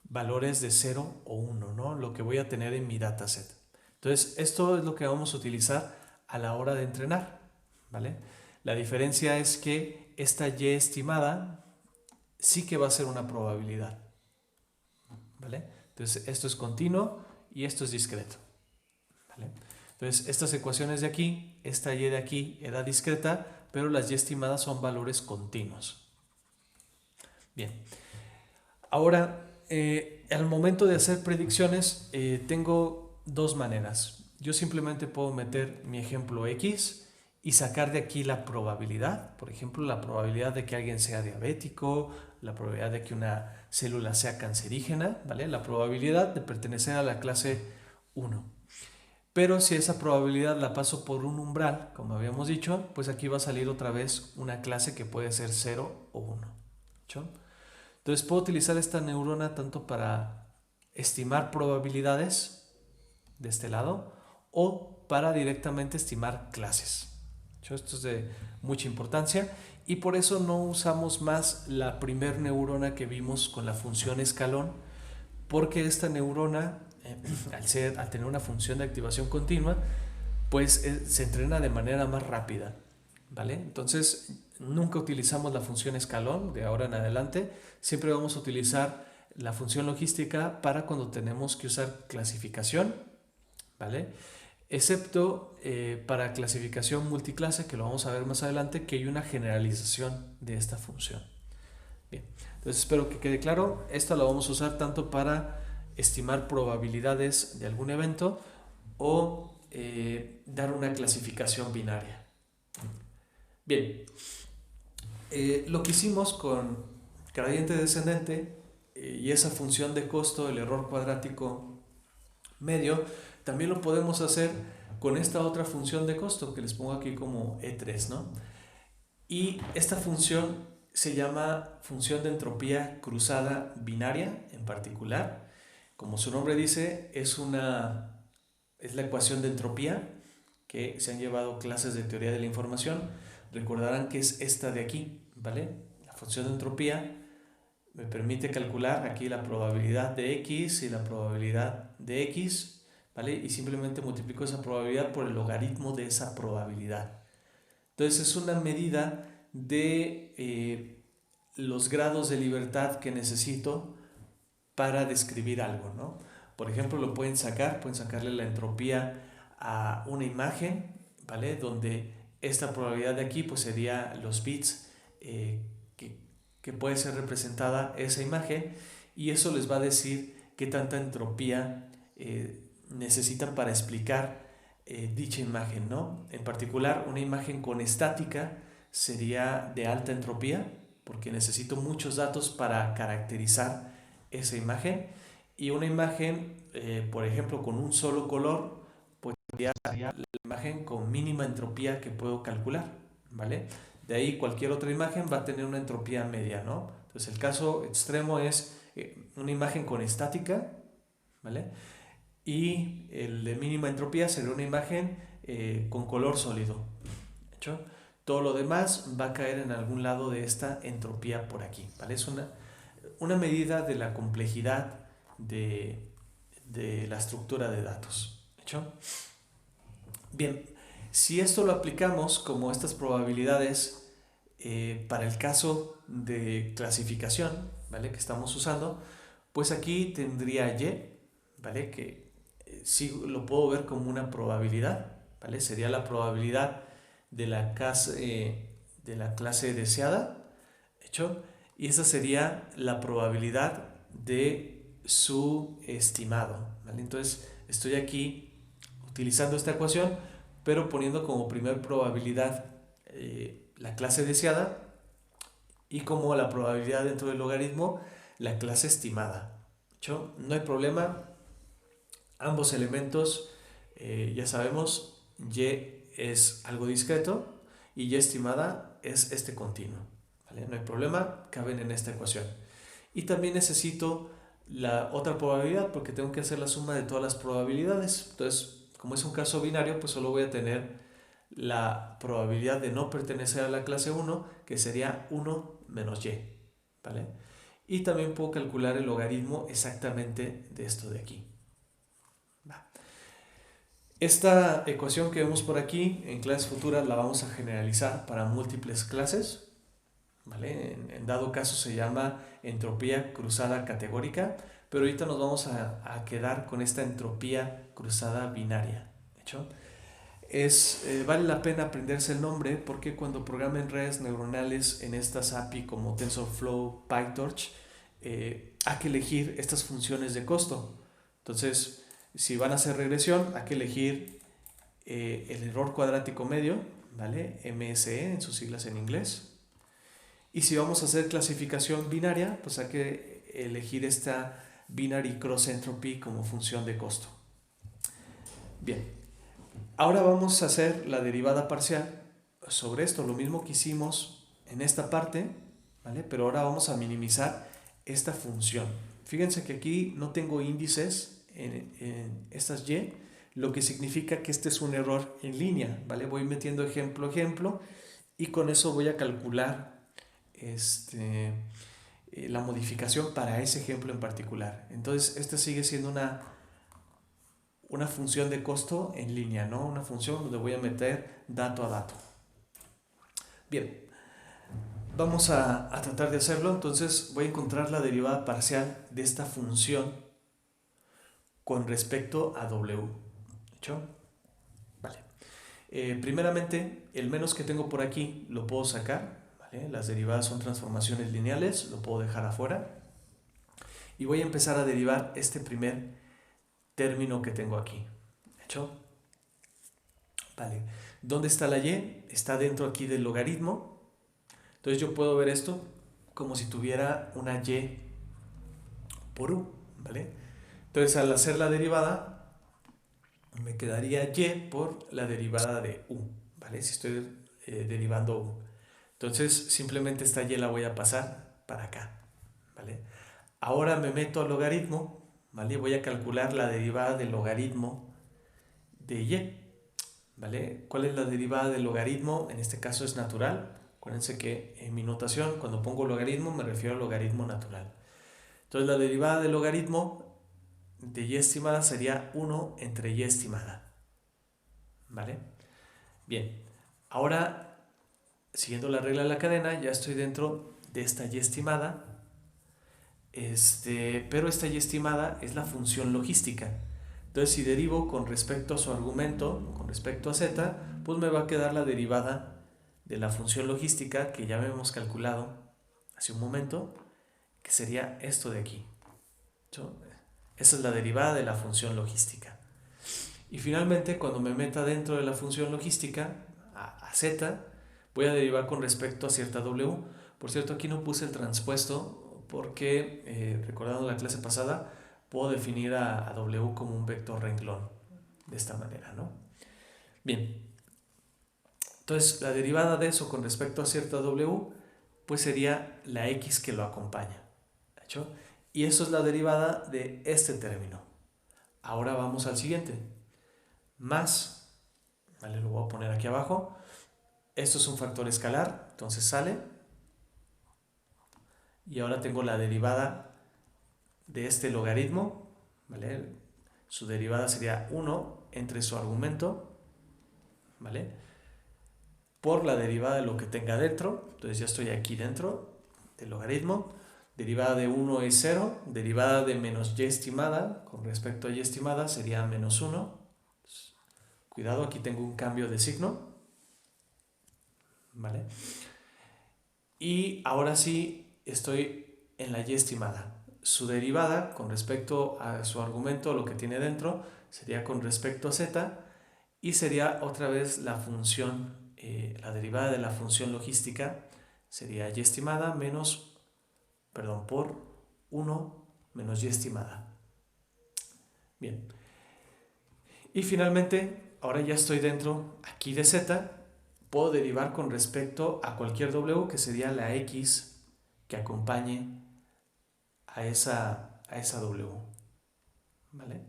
valores de 0 o 1, ¿no? Lo que voy a tener en mi dataset. Entonces, esto es lo que vamos a utilizar a la hora de entrenar, ¿vale? La diferencia es que esta y estimada sí que va a ser una probabilidad, ¿vale? Entonces, esto es continuo y esto es discreto, ¿vale? Entonces, estas ecuaciones de aquí, esta y de aquí era discreta, pero las y estimadas son valores continuos. Bien, ahora, al momento de hacer predicciones, tengo dos maneras. Yo simplemente puedo meter mi ejemplo X y sacar de aquí la probabilidad. Por ejemplo, la probabilidad de que alguien sea diabético, la probabilidad de que una célula sea cancerígena, ¿vale? La probabilidad de pertenecer a la clase 1. Pero si esa probabilidad la paso por un umbral, como habíamos dicho, pues aquí va a salir otra vez una clase que puede ser 0 o 1. ¿Hecho? Entonces puedo utilizar esta neurona tanto para estimar probabilidades de este lado o para directamente estimar clases. Esto es de mucha importancia y por eso no usamos más la primer neurona que vimos con la función escalón, porque esta neurona, al tener una función de activación continua, pues se entrena de manera más rápida, ¿vale? Entonces, nunca utilizamos la función escalón de ahora en adelante, siempre vamos a utilizar la función logística para cuando tenemos que usar clasificación, ¿vale? Excepto para clasificación multiclase, que lo vamos a ver más adelante, que hay una generalización de esta función. Bien, entonces espero que quede claro. Esta la vamos a usar tanto para estimar probabilidades de algún evento o dar una clasificación binaria. Bien, lo que hicimos con gradiente descendente y esa función de costo del error cuadrático medio, también lo podemos hacer con esta otra función de costo que les pongo aquí como E3, ¿no? Y esta función se llama función de entropía cruzada binaria en particular. Como su nombre dice, es la ecuación de entropía que se han llevado clases de teoría de la información. Recordarán que es esta de aquí, ¿vale? La función de entropía me permite calcular aquí la probabilidad de X y la probabilidad de X, ¿vale? Y simplemente multiplico esa probabilidad por el logaritmo de esa probabilidad. Entonces es una medida de los grados de libertad que necesito para describir algo, ¿no? Por ejemplo, pueden sacarle la entropía a una imagen, ¿vale? Donde esta probabilidad de aquí pues sería los bits que puede ser representada esa imagen, y eso les va a decir qué tanta entropía necesitan para explicar dicha imagen, ¿no? En particular, una imagen con estática sería de alta entropía, porque necesito muchos datos para caracterizar esa imagen, y una imagen, por ejemplo, con un solo color, pues sería la imagen con mínima entropía que puedo calcular, ¿vale? De ahí cualquier otra imagen va a tener una entropía media, ¿no? Entonces el caso extremo es una imagen con estática, ¿vale? Y el de mínima entropía sería una imagen con color sólido, ¿hecho? Todo lo demás va a caer en algún lado de esta entropía por aquí, ¿vale? Es una medida de la complejidad de la estructura de datos, ¿hecho? Bien, si esto lo aplicamos como estas probabilidades para el caso de clasificación, ¿vale? Que estamos usando, pues aquí tendría Y, ¿vale? Que sí lo puedo ver como una probabilidad, ¿vale? Sería la probabilidad de de la clase deseada, ¿hecho? Y esa sería la probabilidad de su estimado, ¿vale? Entonces estoy aquí utilizando esta ecuación, pero poniendo como primer probabilidad la clase deseada y como la probabilidad dentro del logaritmo la clase estimada, ¿Hecho? No hay problema. Ambos elementos, ya sabemos, y es algo discreto y y estimada es este continuo. ¿Vale? No hay problema, caben en esta ecuación. Y también necesito la otra probabilidad porque tengo que hacer la suma de todas las probabilidades. Entonces, como es un caso binario, pues solo voy a tener la probabilidad de no pertenecer a la clase 1, que sería 1 menos y. ¿Vale? Y también puedo calcular el logaritmo exactamente de esto de aquí. Esta ecuación que vemos por aquí en clases futuras la vamos a generalizar para múltiples clases. ¿Vale? En dado caso se llama entropía cruzada categórica, pero ahorita nos vamos a quedar con esta entropía cruzada binaria. ¿De hecho? Vale la pena aprenderse el nombre porque cuando programen redes neuronales en estas API como TensorFlow, PyTorch, hay que elegir estas funciones de costo. Entonces, si van a hacer regresión, hay que elegir el error cuadrático medio, ¿vale? MSE en sus siglas en inglés. Y si vamos a hacer clasificación binaria, pues hay que elegir esta Binary Cross Entropy como función de costo. Bien, ahora vamos a hacer la derivada parcial sobre esto, lo mismo que hicimos en esta parte, ¿vale? Pero ahora vamos a minimizar esta función. Fíjense que aquí no tengo índices en estas y, lo que significa que este es un error en línea, ¿vale? Voy metiendo ejemplo a ejemplo y con eso voy a calcular la modificación para ese ejemplo en particular. Entonces, esta sigue siendo una función de costo en línea, ¿no? Una función donde voy a meter dato a dato. Bien, vamos a tratar de hacerlo. Entonces, voy a encontrar la derivada parcial de esta función con respecto a W. ¿Hecho? Vale. Primeramente, el menos que tengo por aquí lo puedo sacar. ¿Vale? Las derivadas son transformaciones lineales, lo puedo dejar afuera. Y voy a empezar a derivar este primer término que tengo aquí. ¿Hecho? Vale. ¿Dónde está la y? Está dentro aquí del logaritmo. Entonces yo puedo ver esto como si tuviera una y por u. ¿Vale? Entonces al hacer la derivada me quedaría y por la derivada de u. ¿Vale? Si estoy derivando u. Entonces simplemente esta y la voy a pasar para acá. ¿Vale? Ahora me meto al logaritmo. ¿Vale? Voy a calcular la derivada del logaritmo de y. ¿Vale? ¿Cuál es la derivada del logaritmo? En este caso es natural. Acuérdense que en mi notación, cuando pongo logaritmo, me refiero al logaritmo natural. Entonces, la derivada del logaritmo de y estimada sería 1 entre y estimada. ¿Vale? Bien. Ahora, siguiendo la regla de la cadena, ya estoy dentro de esta y estimada. Pero esta y estimada es la función logística. Entonces, si derivo con respecto a su argumento, con respecto a z, pues me va a quedar la derivada de la función logística que ya hemos calculado hace un momento, que sería esto de aquí. Esa es la derivada de la función logística. Y finalmente, cuando me meta dentro de la función logística, a z, voy a derivar con respecto a cierta w. Por cierto, aquí no puse el transpuesto porque, recordando la clase pasada, puedo definir a W como un vector renglón, de esta manera, ¿no? Bien, entonces la derivada de eso con respecto a cierta W, pues sería la X que lo acompaña, ¿de hecho? Y eso es la derivada de este término. Ahora vamos al siguiente. Más, ¿vale? Lo voy a poner aquí abajo. Esto es un factor escalar, entonces sale. Y ahora tengo la derivada de este logaritmo, ¿vale? Su derivada sería 1 entre su argumento, ¿vale? Por la derivada de lo que tenga dentro. Entonces ya estoy aquí dentro del logaritmo. Derivada de 1 es 0. Derivada de menos y estimada con respecto a y estimada sería menos 1. Cuidado, aquí tengo un cambio de signo, ¿vale? Y ahora sí estoy en la y estimada. Su derivada con respecto a su argumento, lo que tiene dentro, sería con respecto a z, y sería otra vez la función, la derivada de la función logística sería y estimada menos, por 1 menos y estimada. Bien. Y finalmente, ahora ya estoy dentro aquí de z, puedo derivar con respecto a cualquier w, que sería la x que acompañe a esa w. ¿Vale?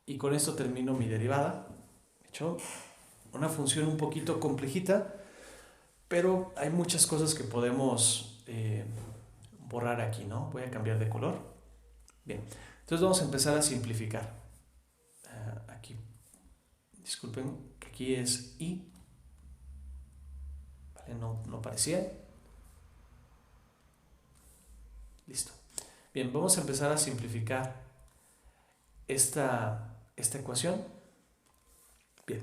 Y con esto termino mi derivada. De hecho, una función un poquito complejita, pero hay muchas cosas que podemos borrar aquí, ¿no? Voy a cambiar de color. Bien, entonces vamos a empezar a simplificar. Aquí, disculpen, que aquí es y. ¿Vale? No parecía. Listo. Bien, vamos a empezar a simplificar esta ecuación. Bien,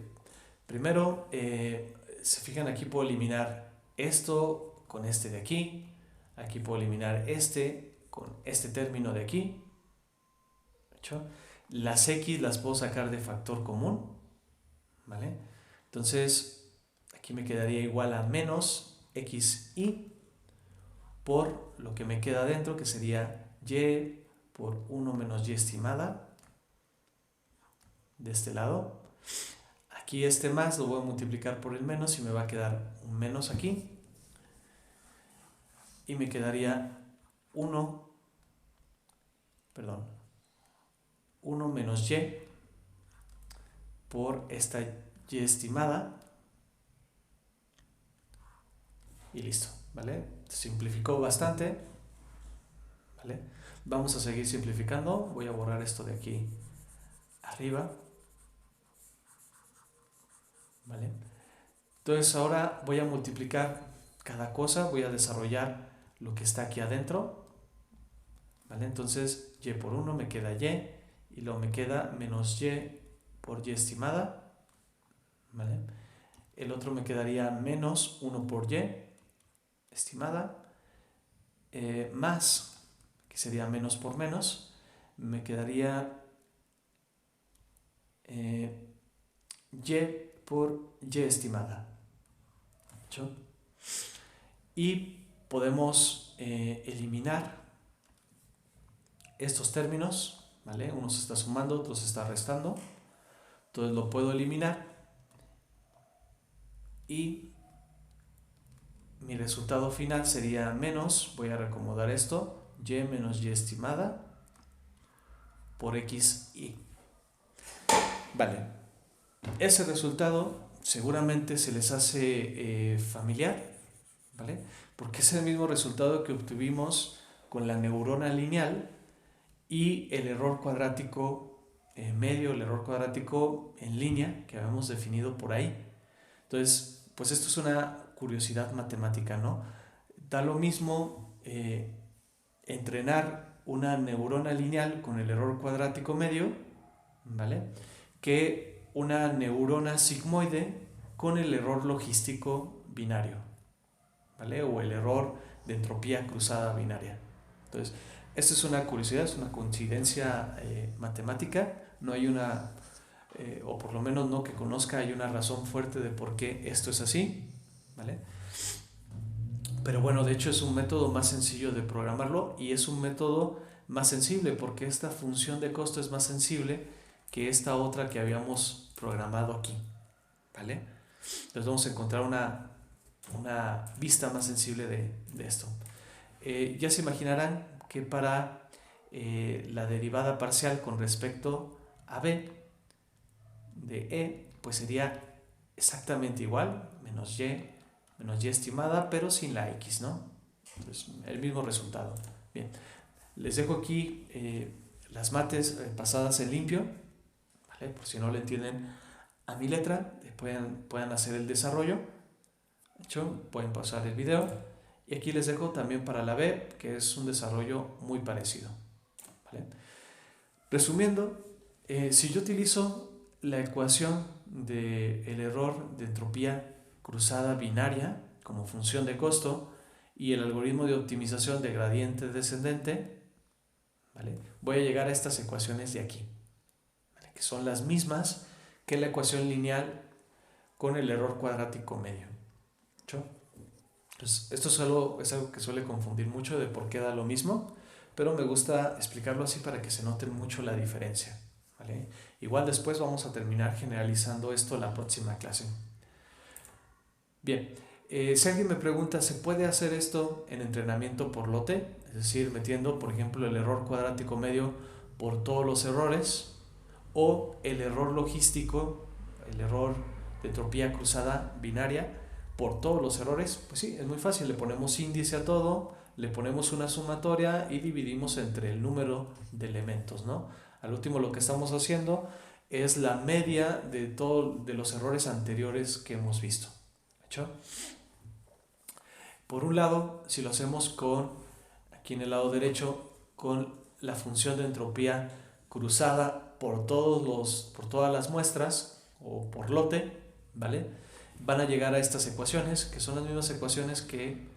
primero, se fijan, aquí puedo eliminar esto con este de aquí. Aquí puedo eliminar este con este término de aquí. ¿Hecho? Las x las puedo sacar de factor común. ¿Vale? Entonces, aquí me quedaría igual a menos xy por lo que me queda dentro, que sería y por 1 menos y estimada de este lado. Aquí este más lo voy a multiplicar por el menos y me va a quedar un menos aquí. Y me quedaría 1 menos y por esta y estimada. Y listo, ¿vale? Simplificó bastante. ¿Vale? Vamos a seguir simplificando. Voy a borrar esto de aquí arriba. ¿Vale? Entonces ahora voy a multiplicar cada cosa, voy a desarrollar lo que está aquí adentro. ¿Vale? Entonces y por 1 me queda y luego me queda menos y por y estimada. ¿Vale? El otro me quedaría menos 1 por y estimada, más, que sería menos por menos, me quedaría y por y estimada. ¿Hecho? Y podemos eliminar estos términos, ¿vale? Uno se está sumando, otro se está restando. Entonces lo puedo eliminar y mi resultado final sería menos, voy a reacomodar esto, y menos y estimada por xy. Vale, ese resultado seguramente se les hace familiar, ¿vale? Porque es el mismo resultado que obtuvimos con la neurona lineal y el error cuadrático medio, el error cuadrático en línea que habíamos definido por ahí. Entonces, pues esto es una curiosidad matemática, ¿no? Da lo mismo entrenar una neurona lineal con el error cuadrático medio, ¿vale? Que una neurona sigmoide con el error logístico binario, ¿vale? O el error de entropía cruzada binaria. Entonces, esto es una curiosidad, es una coincidencia matemática, no hay una, o por lo menos no que conozca, hay una razón fuerte de por qué esto es así, ¿vale? Pero bueno, de hecho es un método más sencillo de programarlo y es un método más sensible porque esta función de costo es más sensible que esta otra que habíamos programado aquí, ¿vale? Entonces vamos a encontrar una vista más sensible de esto. Ya se imaginarán que para la derivada parcial con respecto a b de e, pues sería exactamente igual, menos y estimada, pero sin la x, ¿no? Entonces, el mismo resultado. Bien, les dejo aquí las mates pasadas en limpio, ¿vale? Por si no le entienden a mi letra, puedan hacer el desarrollo. De hecho, pueden pasar el video. Y aquí les dejo también para la B, que es un desarrollo muy parecido, ¿vale? Resumiendo, si yo utilizo la ecuación del error de entropía cruzada binaria como función de costo y el algoritmo de optimización de gradiente descendente, ¿vale? Voy a llegar a estas ecuaciones de aquí, ¿vale? Que son las mismas que la ecuación lineal con el error cuadrático medio. ¿Sí? Entonces, esto es algo que suele confundir mucho de por qué da lo mismo, pero me gusta explicarlo así para que se note mucho la diferencia, ¿vale? Igual después vamos a terminar generalizando esto en la próxima clase. Bien, si alguien me pregunta, ¿se puede hacer esto en entrenamiento por lote? Es decir, metiendo, por ejemplo, el error cuadrático medio por todos los errores, o el error logístico, el error de entropía cruzada binaria por todos los errores. Pues sí, es muy fácil, le ponemos índice a todo, le ponemos una sumatoria y dividimos entre el número de elementos, ¿no? Al último lo que estamos haciendo es la media de todos de los errores anteriores que hemos visto. ¿Hecho? Por un lado, si lo hacemos con, aquí en el lado derecho, con la función de entropía cruzada por todas las muestras o por lote, ¿vale? Van a llegar a estas ecuaciones, que son las mismas ecuaciones que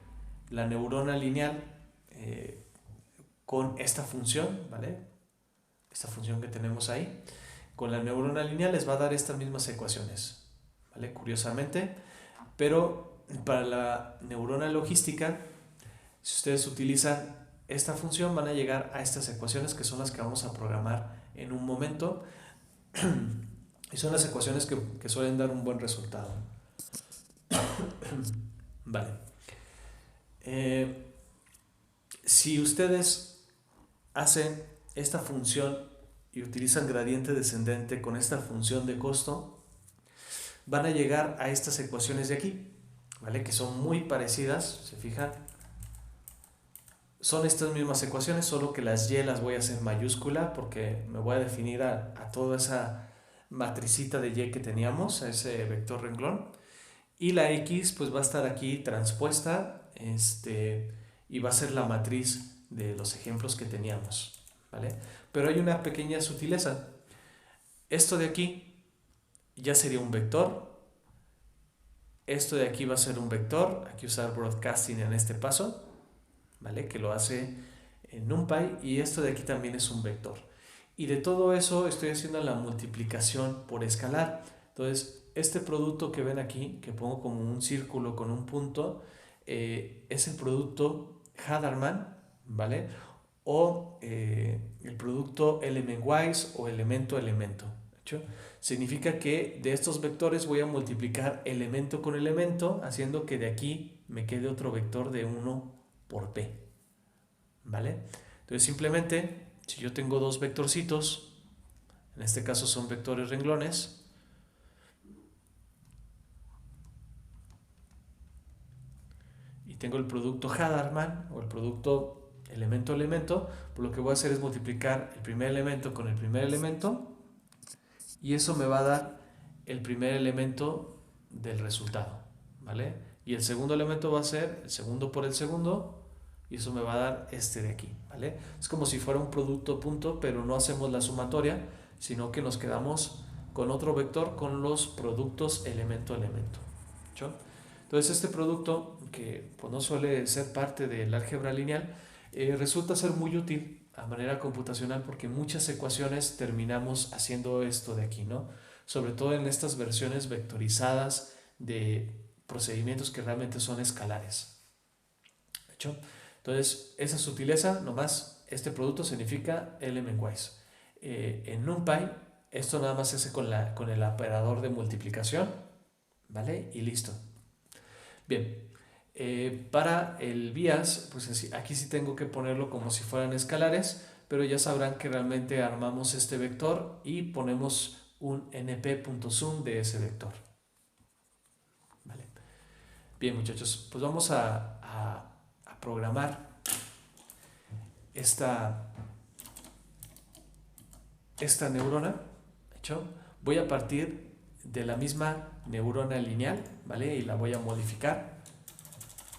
la neurona lineal con esta función, ¿vale? Esta función que tenemos ahí, con la neurona lineal les va a dar estas mismas ecuaciones, ¿vale? Curiosamente, pero para la neurona logística, si ustedes utilizan esta función, van a llegar a estas ecuaciones que son las que vamos a programar en un momento y son las ecuaciones que suelen dar un buen resultado. Vale. Si ustedes hacen esta función y utilizan gradiente descendente con esta función de costo, van a llegar a estas ecuaciones de aquí, ¿vale? Que son muy parecidas, ¿se fijan? Son estas mismas ecuaciones, solo que las y las voy a hacer mayúscula porque me voy a definir a toda esa matricita de y que teníamos, a ese vector renglón. Y la x pues va a estar aquí transpuesta y va a ser la matriz de los ejemplos que teníamos, ¿vale? Pero hay una pequeña sutileza. Esto de aquí ya sería un vector. Esto de aquí va a ser un vector. Aquí usar broadcasting en este paso, ¿vale? Que lo hace en NumPy, y esto de aquí también es un vector. Y de todo eso estoy haciendo la multiplicación por escalar. Entonces, este producto que ven aquí, que pongo como un círculo con un punto, es el producto Hadarman, ¿vale? O el producto element-wise o elemento-elemento. Significa que de estos vectores voy a multiplicar elemento con elemento, haciendo que de aquí me quede otro vector de 1 por p, ¿vale? Entonces simplemente, si yo tengo dos vectorcitos, en este caso son vectores renglones, y tengo el producto Hadarman o el producto elemento-elemento, pues lo que voy a hacer es multiplicar el primer elemento con el primer elemento, y eso me va a dar el primer elemento del resultado, ¿vale? Y el segundo elemento va a ser el segundo por el segundo, y eso me va a dar este de aquí, ¿vale? Es como si fuera un producto punto, pero no hacemos la sumatoria, sino que nos quedamos con otro vector con los productos elemento-elemento. ¿Sí? Entonces este producto, que pues no suele ser parte del álgebra lineal, resulta ser muy útil a manera computacional porque en muchas ecuaciones terminamos haciendo esto de aquí, ¿no? Sobre todo en estas versiones vectorizadas de procedimientos que realmente son escalares. ¿Hecho? Entonces, esa sutileza, nomás, este producto significa element-wise. En NumPy, esto nada más se hace con el operador de multiplicación, ¿vale? Y listo. Bien, para el bias, pues aquí sí tengo que ponerlo como si fueran escalares, pero ya sabrán que realmente armamos este vector y ponemos un np.sum de ese vector. ¿Vale? Bien, muchachos, pues vamos a programar esta neurona. ¿Hecho? Voy a partir de la misma neurona lineal, ¿vale? Y la voy a modificar.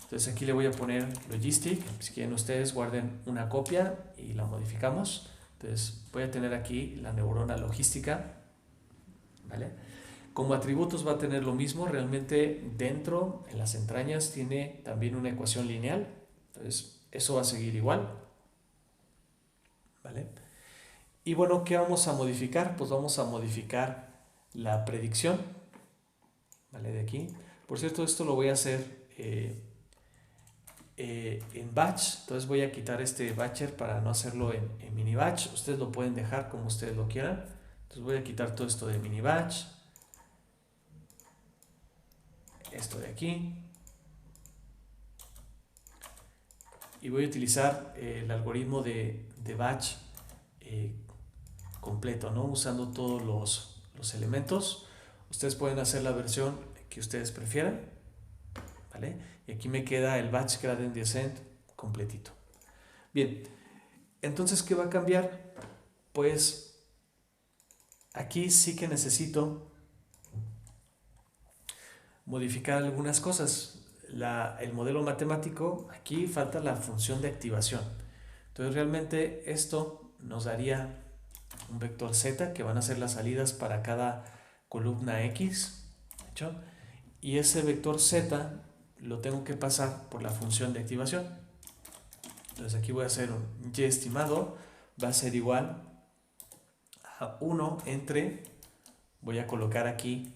Entonces aquí le voy a poner logistic. Si quieren ustedes guarden una copia y la modificamos. Entonces voy a tener aquí la neurona logística, ¿vale? Como atributos va a tener lo mismo. Realmente dentro, en las entrañas, tiene también una ecuación lineal. Entonces eso va a seguir igual, ¿vale? Y bueno, ¿qué vamos a modificar? Pues vamos a modificar la predicción, ¿vale? De aquí. Por cierto, esto lo voy a hacer en batch. Entonces voy a quitar este batcher para no hacerlo en mini batch. Ustedes lo pueden dejar como ustedes lo quieran. Entonces voy a quitar todo esto de mini batch, esto de aquí, y voy a utilizar el algoritmo de batch completo, ¿no? Usando todos los elementos. Ustedes pueden hacer la versión que ustedes prefieran, ¿vale? Y aquí me queda el batch gradient descent completito. Bien, entonces, ¿qué va a cambiar? Pues aquí sí que necesito modificar algunas cosas. El modelo matemático, aquí falta la función de activación. Entonces realmente esto nos daría un vector z, que van a ser las salidas para cada columna x, ¿hecho? Y ese vector z lo tengo que pasar por la función de activación. Entonces aquí voy a hacer un y estimado, va a ser igual a 1 entre, voy a colocar aquí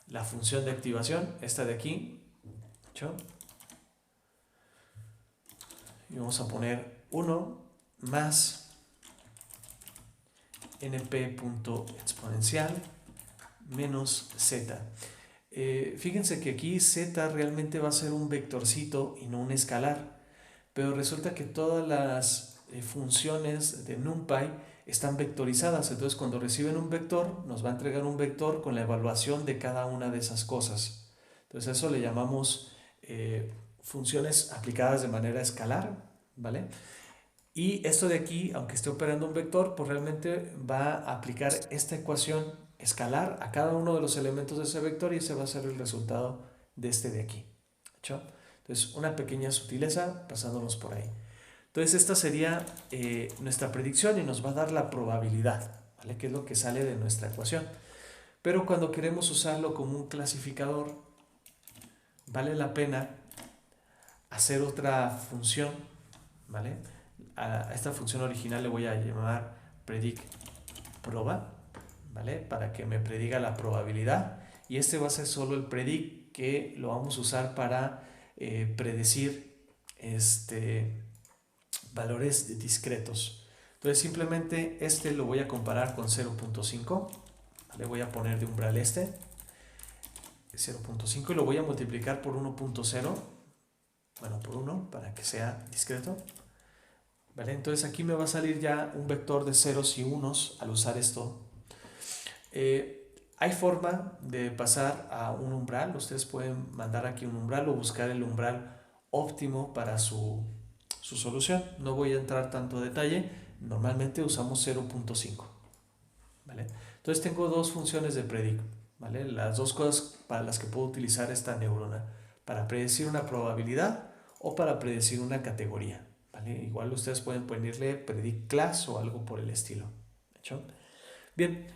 la función de activación, esta de aquí, ¿hecho? Y vamos a poner 1 más np.exponencial menos z. Fíjense que aquí z realmente va a ser un vectorcito y no un escalar, pero resulta que todas las funciones de NumPy están vectorizadas. Entonces cuando reciben un vector nos va a entregar un vector con la evaluación de cada una de esas cosas. Entonces eso le llamamos funciones aplicadas de manera escalar, ¿vale? Y esto de aquí, aunque esté operando un vector, pues realmente va a aplicar esta ecuación escalar a cada uno de los elementos de ese vector, y ese va a ser el resultado de este de aquí, ¿hecho? Entonces, una pequeña sutileza pasándonos por ahí. Entonces, esta sería nuestra predicción y nos va a dar la probabilidad, ¿vale? Que es lo que sale de nuestra ecuación. Pero cuando queremos usarlo como un clasificador, vale la pena hacer otra función, ¿vale? A esta función original le voy a llamar predict proba, ¿vale? Para que me prediga la probabilidad, y este va a ser solo el predict, que lo vamos a usar para predecir valores discretos. Entonces simplemente este lo voy a comparar con 0.5, le voy a poner de umbral 0.5 y lo voy a multiplicar por 1.0, bueno, por 1 para que sea discreto, ¿vale? Entonces aquí me va a salir ya un vector de ceros y unos al usar esto. Hay forma de pasar a un umbral. Ustedes pueden mandar aquí un umbral o buscar el umbral óptimo para su solución. No voy a entrar tanto detalle. Normalmente usamos 0.5, ¿vale? Entonces tengo dos funciones de predict, ¿vale? Las dos cosas para las que puedo utilizar esta neurona: para predecir una probabilidad o para predecir una categoría, ¿vale? Igual ustedes pueden ponerle predict class o algo por el estilo, ¿hecho? Bien,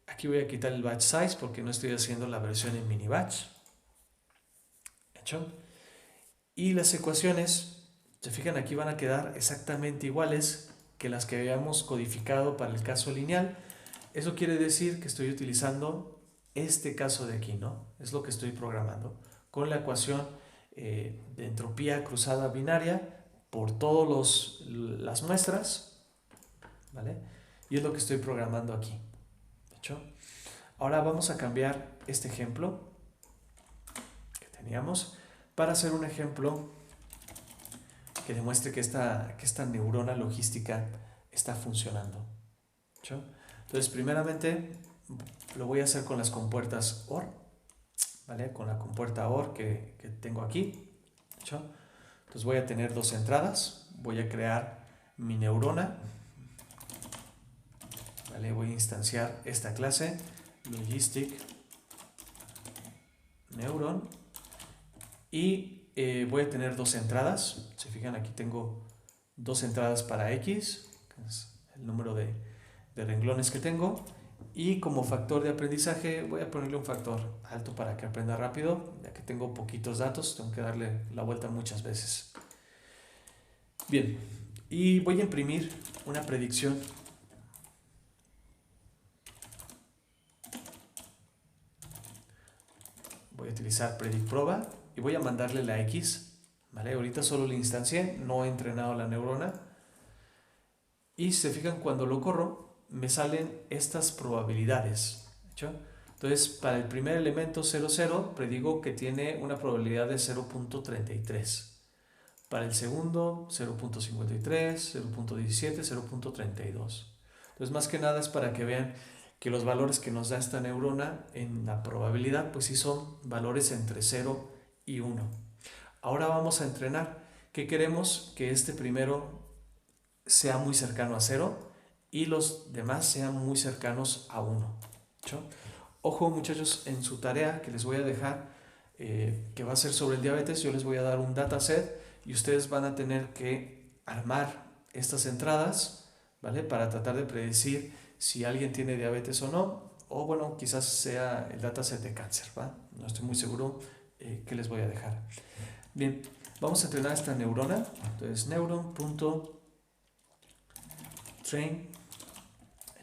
aquí voy a quitar el batch size porque no estoy haciendo la versión en mini batch, ¿hecho? Y las ecuaciones, se fijan, aquí van a quedar exactamente iguales que las que habíamos codificado para el caso lineal. Eso quiere decir que estoy utilizando este caso de aquí, ¿no? Es lo que estoy programando con la ecuación de entropía cruzada binaria por todas las muestras, ¿vale? Y es lo que estoy programando aquí, ¿hecho? Ahora vamos a cambiar este ejemplo que teníamos para hacer un ejemplo que demuestre que esta neurona logística está funcionando, ¿hecho? Entonces, primeramente lo voy a hacer con las compuertas OR, ¿vale? Con la compuerta OR que tengo aquí, ¿hecho? Entonces voy a tener dos entradas, voy a crear mi neurona, ¿vale? Voy a instanciar esta clase, logistic neuron, y voy a tener dos entradas. Se fijan, aquí tengo dos entradas para X, que es el número de renglones que tengo, y como factor de aprendizaje voy a ponerle un factor alto para que aprenda rápido, ya que tengo poquitos datos, tengo que darle la vuelta muchas veces. Bien, y voy a imprimir una predicción. Voy a utilizar predict proba y voy a mandarle la X, ¿vale? Ahorita solo la instancié, no he entrenado la neurona. Y si se fijan, cuando lo corro, me salen estas probabilidades. ¿Hecho? Entonces, para el primer elemento 0, 0, predigo que tiene una probabilidad de 0.33. Para el segundo, 0.53, 0.17, 0.32. Entonces, más que nada es para que vean que los valores que nos da esta neurona en la probabilidad, pues sí son valores entre 0 y 1. Ahora vamos a entrenar. ¿Qué queremos? Que este primero sea muy cercano a 0 y los demás sean muy cercanos a 1. ¿Sí? Ojo, muchachos, en su tarea que les voy a dejar, que va a ser sobre el diabetes, yo les voy a dar un dataset y ustedes van a tener que armar estas entradas, ¿vale? Para tratar de predecir si alguien tiene diabetes o no, o bueno, quizás sea el dataset de cáncer, ¿va? No estoy muy seguro qué les voy a dejar. Bien, vamos a entrenar esta neurona. Entonces, neuron.train,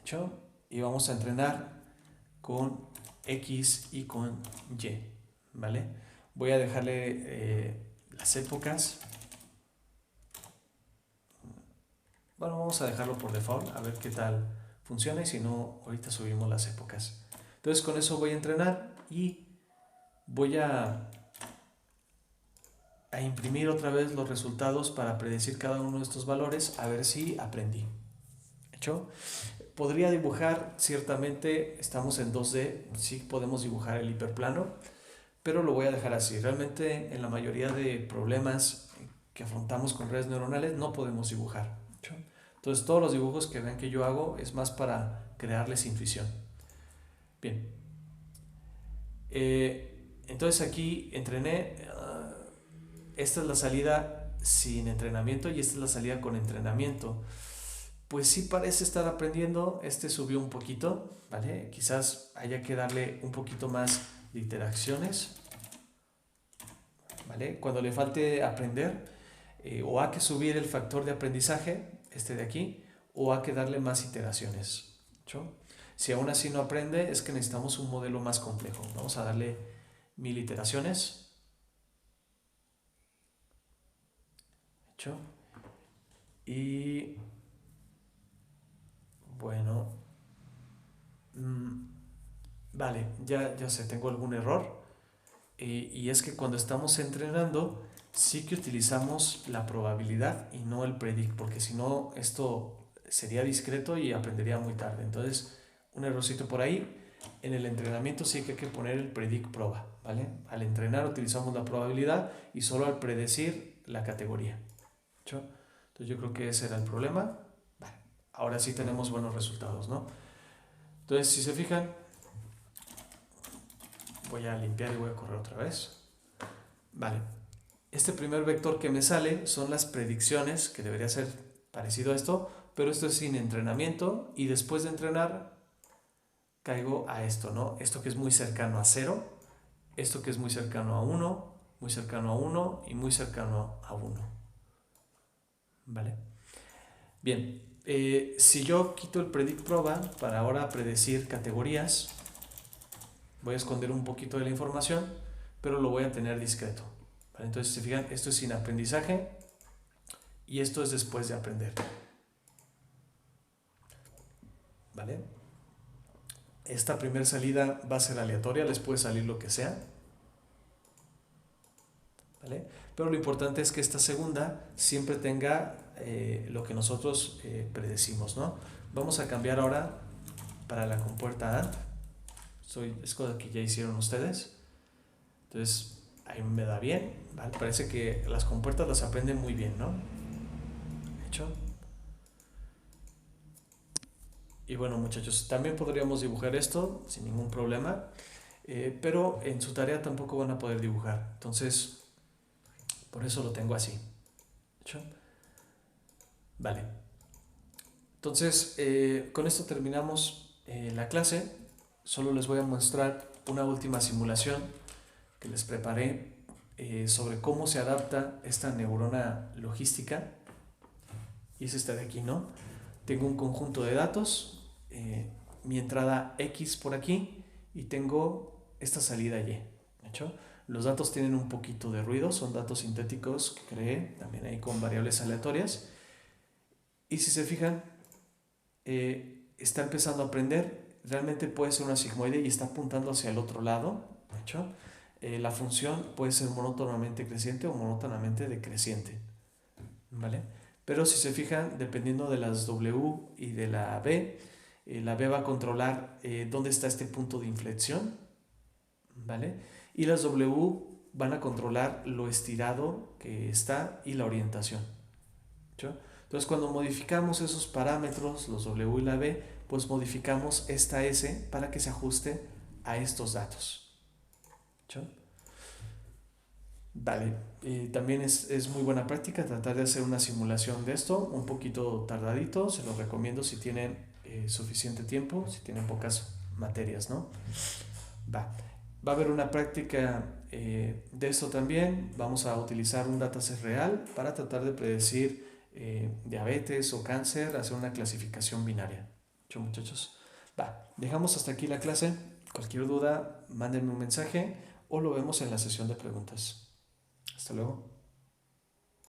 ¿hecho? Y vamos a entrenar con X y con Y, ¿vale? Voy a dejarle las épocas. Bueno, vamos a dejarlo por default, a ver qué tal funciona y si no, ahorita subimos las épocas. Entonces con eso voy a entrenar y voy a imprimir otra vez los resultados para predecir cada uno de estos valores, a ver si aprendí. ¿Hecho? Podría dibujar, ciertamente estamos en 2D, sí podemos dibujar el hiperplano, pero lo voy a dejar así. Realmente en la mayoría de problemas que afrontamos con redes neuronales no podemos dibujar. ¿Hecho? Entonces todos los dibujos que ven que yo hago es más para crearles intuición. Bien. Entonces aquí entrené. Esta es la salida sin entrenamiento y esta es la salida con entrenamiento. Pues sí parece estar aprendiendo. Este subió un poquito, ¿vale? Quizás haya que darle un poquito más de interacciones, ¿vale? Cuando le falte aprender, o hay que subir el factor de aprendizaje, este de aquí, o hay que darle más iteraciones. ¿Hecho? Si aún así no aprende, es que necesitamos un modelo más complejo. Vamos a darle 1000 iteraciones. ¿Hecho? Y bueno, vale, ya sé, tengo algún error. Y es que cuando estamos entrenando, sí que utilizamos la probabilidad y no el predict, porque si no, esto sería discreto y aprendería muy tarde. Entonces, un errorcito por ahí. En el entrenamiento sí que hay que poner el predict proba, ¿vale? Al entrenar utilizamos la probabilidad y solo al predecir la categoría. ¿Hecho? Entonces yo creo que ese era el problema. Vale, ahora sí tenemos buenos resultados, ¿no? Entonces, si se fijan, voy a limpiar y voy a correr otra vez. Vale, este primer vector que me sale son las predicciones, que debería ser parecido a esto, pero esto es sin entrenamiento y después de entrenar caigo a esto, ¿no? Esto que es muy cercano a 0, esto que es muy cercano a 1, muy cercano a 1 y muy cercano a 1. ¿Vale? Bien, si yo quito el predict proba para ahora predecir categorías, voy a esconder un poquito de la información, pero lo voy a tener discreto. ¿Vale? Entonces, si se fijan, esto es sin aprendizaje y esto es después de aprender. ¿Vale? Esta primera salida va a ser aleatoria, les puede salir lo que sea. ¿Vale? Pero lo importante es que esta segunda siempre tenga lo que nosotros predecimos, ¿no? Vamos a cambiar ahora para la compuerta AND. Es cosa que ya hicieron ustedes. Entonces, ahí me da bien, ¿vale? Parece que las compuertas las aprenden muy bien, ¿no? ¿Hecho? Y bueno, muchachos, también podríamos dibujar esto sin ningún problema, pero en su tarea tampoco van a poder dibujar. Entonces, por eso lo tengo así. ¿Hecho? Vale. Entonces, con esto terminamos la clase. Solo les voy a mostrar una última simulación que les preparé sobre cómo se adapta esta neurona logística. Y es esta de aquí, ¿no? Tengo un conjunto de datos, mi entrada X por aquí y tengo esta salida Y. ¿Hecho? Los datos tienen un poquito de ruido, son datos sintéticos que creé, también ahí con variables aleatorias. Y si se fijan, está empezando a aprender, realmente puede ser una sigmoide y está apuntando hacia el otro lado, ¿de hecho? La función puede ser monótonamente creciente o monótonamente decreciente, ¿vale? Pero si se fijan, dependiendo de las W y de la B va a controlar dónde está este punto de inflexión, ¿vale? Y las W van a controlar lo estirado que está y la orientación, ¿sí? Entonces, cuando modificamos esos parámetros, los W y la B, pues modificamos esta S para que se ajuste a estos datos, ¿sí? Vale, también es muy buena práctica tratar de hacer una simulación de esto, un poquito tardadito, se lo recomiendo si tienen suficiente tiempo, si tienen pocas materias, ¿no? Va a haber una práctica de esto también, vamos a utilizar un dataset real para tratar de predecir diabetes o cáncer, hacer una clasificación binaria. ¿Hecho, muchachos? Dejamos hasta aquí la clase, cualquier duda, mándenme un mensaje o lo vemos en la sesión de preguntas. Hasta luego.